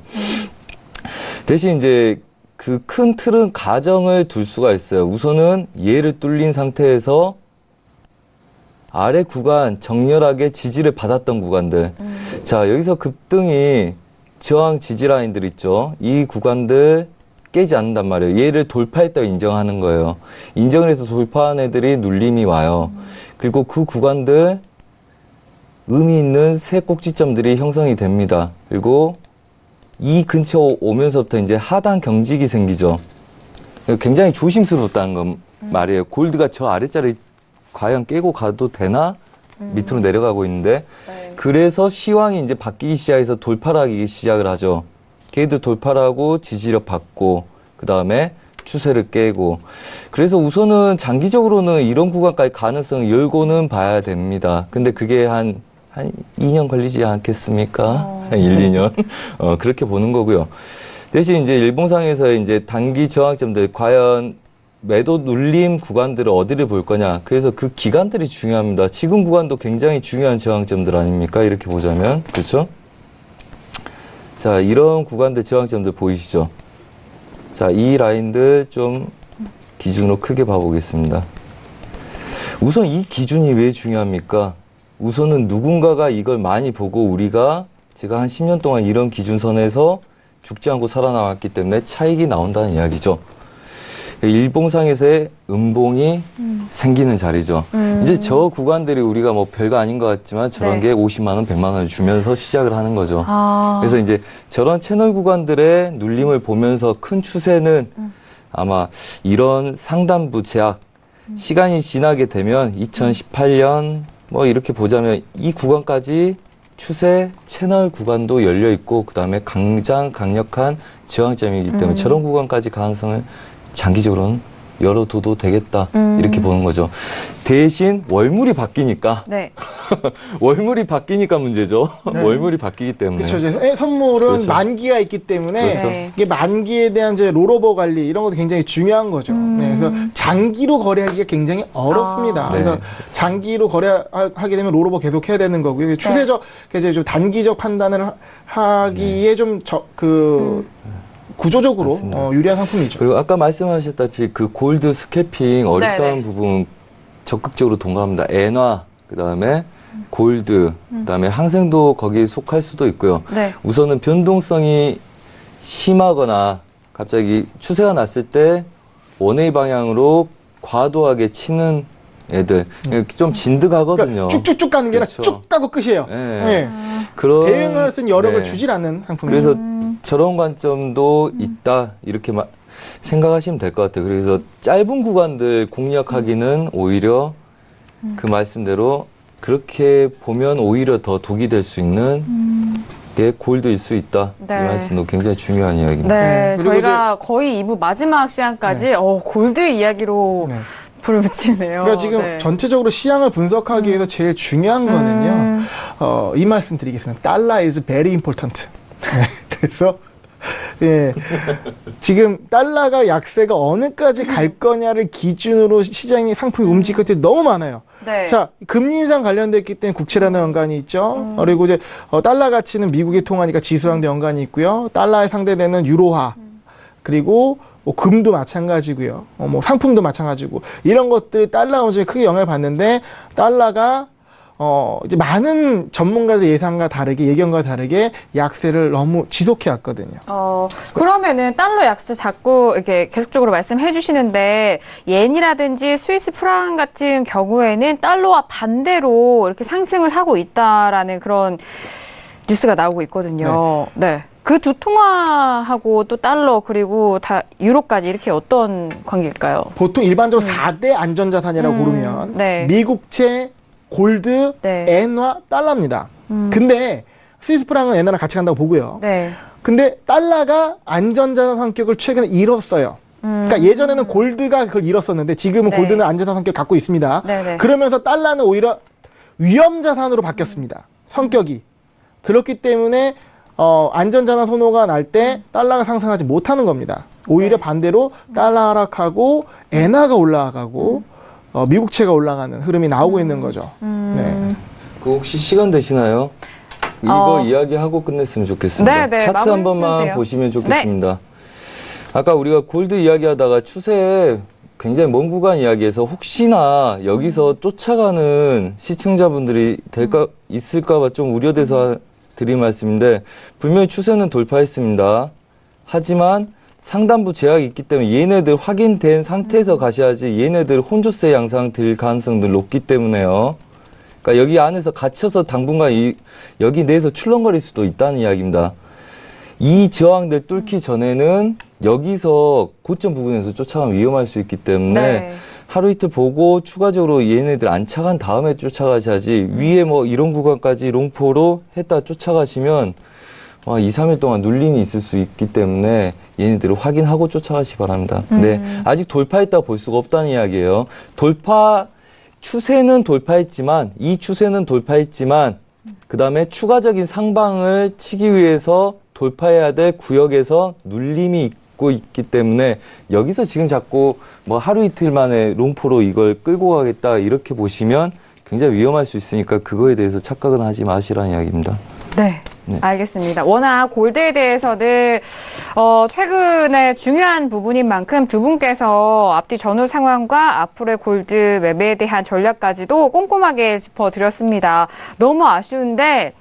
대신 이제 그 큰 틀은 가정을 둘 수가 있어요. 우선은 얘를 뚫린 상태에서 아래 구간 정렬하게 지지를 받았던 구간들. 자, 여기서 급등이 저항 지지 라인들 있죠. 이 구간들 깨지 않는단 말이에요. 얘를 돌파했다고 인정하는 거예요. 인정을 해서 돌파한 애들이 눌림이 와요. 그리고 그 구간들 의미 있는 새 꼭지점들이 형성이 됩니다. 그리고 이 근처 오면서부터 이제 하단 경직이 생기죠. 굉장히 조심스럽다는 건 말이에요. 골드가 저 아래자리 과연 깨고 가도 되나? 밑으로 내려가고 있는데 그래서 시황이 이제 바뀌기 시작해서 돌파를 하기 시작을 하죠. 걔도 돌파를 하고 지지력 받고 그 다음에 추세를 깨고 그래서 우선은 장기적으로는 이런 구간까지 가능성을 열고는 봐야 됩니다. 근데 그게 한 2년 걸리지 않겠습니까? 한 1, 2년. 그렇게 보는 거고요. 대신 이제 일봉상에서의 이제 단기 저항점들 과연 매도 눌림 구간들을 어디를 볼 거냐. 그래서 그 기간들이 중요합니다. 지금 구간도 굉장히 중요한 저항점들 아닙니까? 이렇게 보자면. 그렇죠? 자, 이런 구간들 저항점들 보이시죠? 자, 이 라인들 좀 기준으로 크게 봐보겠습니다. 우선 이 기준이 왜 중요합니까? 우선은 누군가가 이걸 많이 보고 우리가 제가 한 10년 동안 이런 기준선에서 죽지 않고 살아남았기 때문에 차익이 나온다는 이야기죠. 일봉상에서의 음봉이 생기는 자리죠. 이제 저 구간들이 우리가 뭐 별거 아닌 것 같지만 저런 게 50만 원, 100만 원을 주면서 시작을 하는 거죠. 그래서 이제 저런 채널 구간들의 눌림을 보면서 큰 추세는 아마 이런 상단부 제약 시간이 지나게 되면 2018년 뭐 이렇게 보자면 이 구간까지 추세 채널 구간도 열려 있고 그다음에 강력한 저항점이기 때문에 저런 구간까지 가능성을 장기적으로는 열어둬도 되겠다 이렇게 보는 거죠. 대신 월물이 바뀌니까 네. 월물이 바뀌니까 문제죠. 네. 월물이 바뀌기 때문에. 그렇죠. 이제 선물은 그렇죠. 만기가 있기 때문에 그렇죠. 이게 만기에 대한 이제 롤오버 관리 이런 것도 굉장히 중요한 거죠. 네, 그래서 장기로 거래하기가 굉장히 어렵습니다. 네. 그래서 장기로 거래하게 되면 롤오버 계속 해야 되는 거고요. 추세적, 이제 좀 단기적 판단을 하기에 좀 구조적으로 유리한 상품이죠. 그리고 아까 말씀하셨다시피 그 골드 스캐핑 어렵다는 네네. 부분 적극적으로 동감합니다. 엔화, 그 다음에 골드, 그 다음에 항생도 거기에 속할 수도 있고요. 네. 우선은 변동성이 심하거나 갑자기 추세가 났을 때 원웨이 방향으로 과도하게 치는 애들 좀 진득하거든요. 그러니까 쭉쭉쭉 가는 게 아니라 그렇죠. 쭉 가고 끝이에요. 네. 네. 그런 대응할 수 있는 여력을 네. 주질 않는 상품이죠. 그래서 저런 관점도 있다 이렇게 생각하시면 될 것 같아요. 그래서 짧은 구간들 공략하기는 오히려 그 말씀대로 그렇게 보면 오히려 더 독이 될 수 있는 게 골드일 수 있다. 네. 이 말씀도 굉장히 중요한 이야기입니다. 네, 그리고 저희가 거의 2부 마지막 시간까지 골드 이야기로 네. 불을 붙이네요. 그러니까 지금 네. 전체적으로 시향을 분석하기 위해서 제일 중요한 거는요. 이 말씀 드리겠습니다. 달러 is very important. 네, 그래서 예, 지금 달러가 약세가 어느까지 갈 거냐를 기준으로 시장이 상품이 움직일 것들이 너무 많아요. 네. 자, 금리 인상 관련됐기 때문에 국채라는 연관이 있죠. 그리고 이제 달러 가치는 미국이 통하니까 지수랑도 연관이 있고요. 달러에 상대되는 유로화 그리고 뭐 금도 마찬가지고요. 뭐 상품도 마찬가지고 이런 것들이 달러 문제에 크게 영향을 받는데 달러가 이제 많은 전문가들 예상과 다르게 예견과 다르게 약세를 너무 지속해 왔거든요. 그러면은 달러 약세 자꾸 이렇게 계속적으로 말씀해 주시는데 옌이라든지 스위스 프랑 같은 경우에는 달러와 반대로 이렇게 상승을 하고 있다라는 그런 뉴스가 나오고 있거든요. 네. 그 두 통화하고 또 달러 그리고 다 유로까지 이렇게 어떤 관계일까요? 보통 일반적으로 4대 안전자산이라고 부르면 네. 미국채, 골드, 네. 엔화, 달러입니다. 근데 스위스 프랑은 엔화랑 같이 간다고 보고요. 네. 근데 달러가 안전자산 성격을 최근에 잃었어요. 그러니까 예전에는 골드가 그걸 잃었었는데 지금은 네. 골드는 안전자산 성격을 갖고 있습니다. 네네. 그러면서 달러는 오히려 위험자산으로 바뀌었습니다. 성격이. 그렇기 때문에 안전전환 선호가 날 때 달러가 상승하지 못하는 겁니다. 오히려 반대로 달러 하락하고 엔화가 올라가고 미국채가 올라가는 흐름이 나오고 있는 거죠. 네. 그 혹시 시간 되시나요? 이거 이야기하고 끝냈으면 좋겠습니다. 네, 차트 한 번만 돼요. 보시면 좋겠습니다. 아까 우리가 골드 이야기하다가 추세 굉장히 먼 구간 이야기해서 혹시나 여기서 쫓아가는 시청자분들이 있을까봐 좀 우려돼서 드린 말씀인데 분명히 추세는 돌파했습니다. 하지만 상단부 제약이 있기 때문에 얘네들 확인된 상태에서 가셔야지 얘네들 혼조세 양상 들 가능성들 높기 때문에요. 그러니까 여기 안에서 갇혀서 당분간 여기 내에서 출렁거릴 수도 있다는 이야기입니다. 이 저항들 뚫기 전에는 여기서 고점 부근에서 쫓아가면 위험할 수 있기 때문에 하루 이틀 보고 추가적으로 얘네들 안착한 다음에 쫓아가셔야지 위에 뭐 이런 구간까지 롱포로 했다 쫓아가시면 2, 3일 동안 눌림이 있을 수 있기 때문에 얘네들을 확인하고 쫓아가시기 바랍니다. 근데 아직 돌파했다고 볼 수가 없다는 이야기예요. 추세는 돌파했지만 그 다음에 추가적인 상방을 치기 위해서 돌파해야 될 구역에서 눌림이 있고 있기 때문에 여기서 지금 자꾸 뭐 하루 이틀 만에 롱포로 이걸 끌고 가겠다 이렇게 보시면 굉장히 위험할 수 있으니까 그거에 대해서 착각은 하지 마시라는 이야기입니다. 네. 알겠습니다. 워낙 골드에 대해서는 최근에 중요한 부분인 만큼 두 분께서 앞뒤 전후 상황과 앞으로의 골드 매매에 대한 전략까지도 꼼꼼하게 짚어드렸습니다. 너무 아쉬운데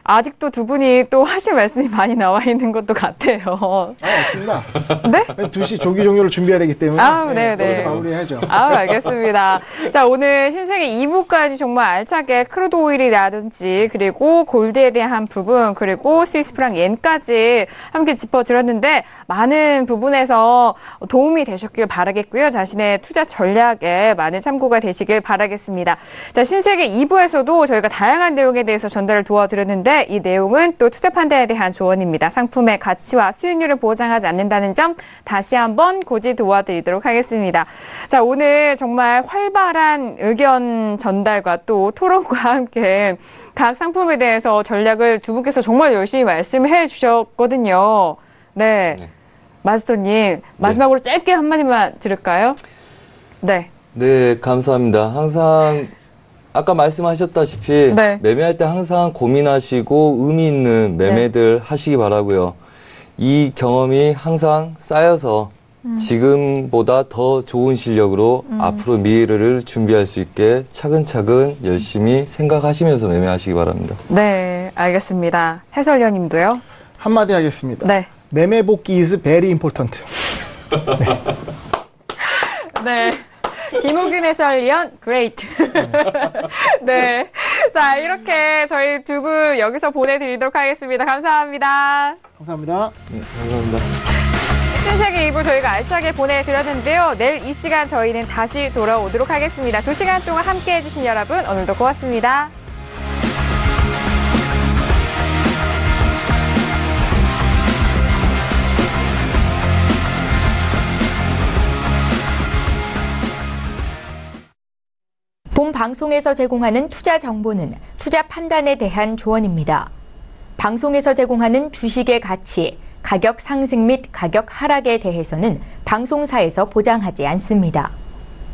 아직도 두 분이 또 하실 말씀이 많이 나와 있는 것도 같아요. 없습니다. 네? 2시 조기 종료를 준비해야 되기 때문에 여기서 마무리해야죠. 알겠습니다. 자, 오늘 신세계 2부까지 정말 알차게 크루드 오일이라든지 그리고 골드에 대한 부분 그리고 스위스 프랑 옌까지 함께 짚어드렸는데 많은 부분에서 도움이 되셨길 바라겠고요. 자신의 투자 전략에 많은 참고가 되시길 바라겠습니다. 자, 신세계 2부에서도 저희가 다양한 내용에 대해서 전달을 도와드렸는데 이 내용은 또 투자 판단에 대한 조언입니다. 상품의 가치와 수익률을 보장하지 않는다는 점 다시 한번 고지 도와드리도록 하겠습니다. 자, 오늘 정말 활발한 의견 전달과 또 토론과 함께 각 상품에 대해서 전략을 두 분께서 정말 열심히 말씀해 주셨거든요. 네. 마스터님, 마지막으로 짧게 한마디만 들을까요? 네. 네, 감사합니다. 항상 아까 말씀하셨다시피 매매할 때 항상 고민하시고 의미 있는 매매들 하시기 바라고요. 이 경험이 항상 쌓여서 지금보다 더 좋은 실력으로 앞으로 미래를 준비할 수 있게 차근차근 열심히 생각하시면서 매매하시기 바랍니다. 네, 알겠습니다. 해설위원님도요? 한마디 하겠습니다. 네. 매매 복귀 is very important. 네. 김우균 해설위원, great. 네. 자, 이렇게 저희 두 분 여기서 보내드리도록 하겠습니다. 감사합니다. 감사합니다. 네, 감사합니다. 신세계 2부 저희가 알차게 보내드렸는데요. 내일 이 시간 저희는 다시 돌아오도록 하겠습니다. 2시간 동안 함께해 주신 여러분, 오늘도 고맙습니다. 본 방송에서 제공하는 투자 정보는 투자 판단에 대한 조언입니다. 방송에서 제공하는 주식의 가치, 가격 상승 및 가격 하락에 대해서는 방송사에서 보장하지 않습니다.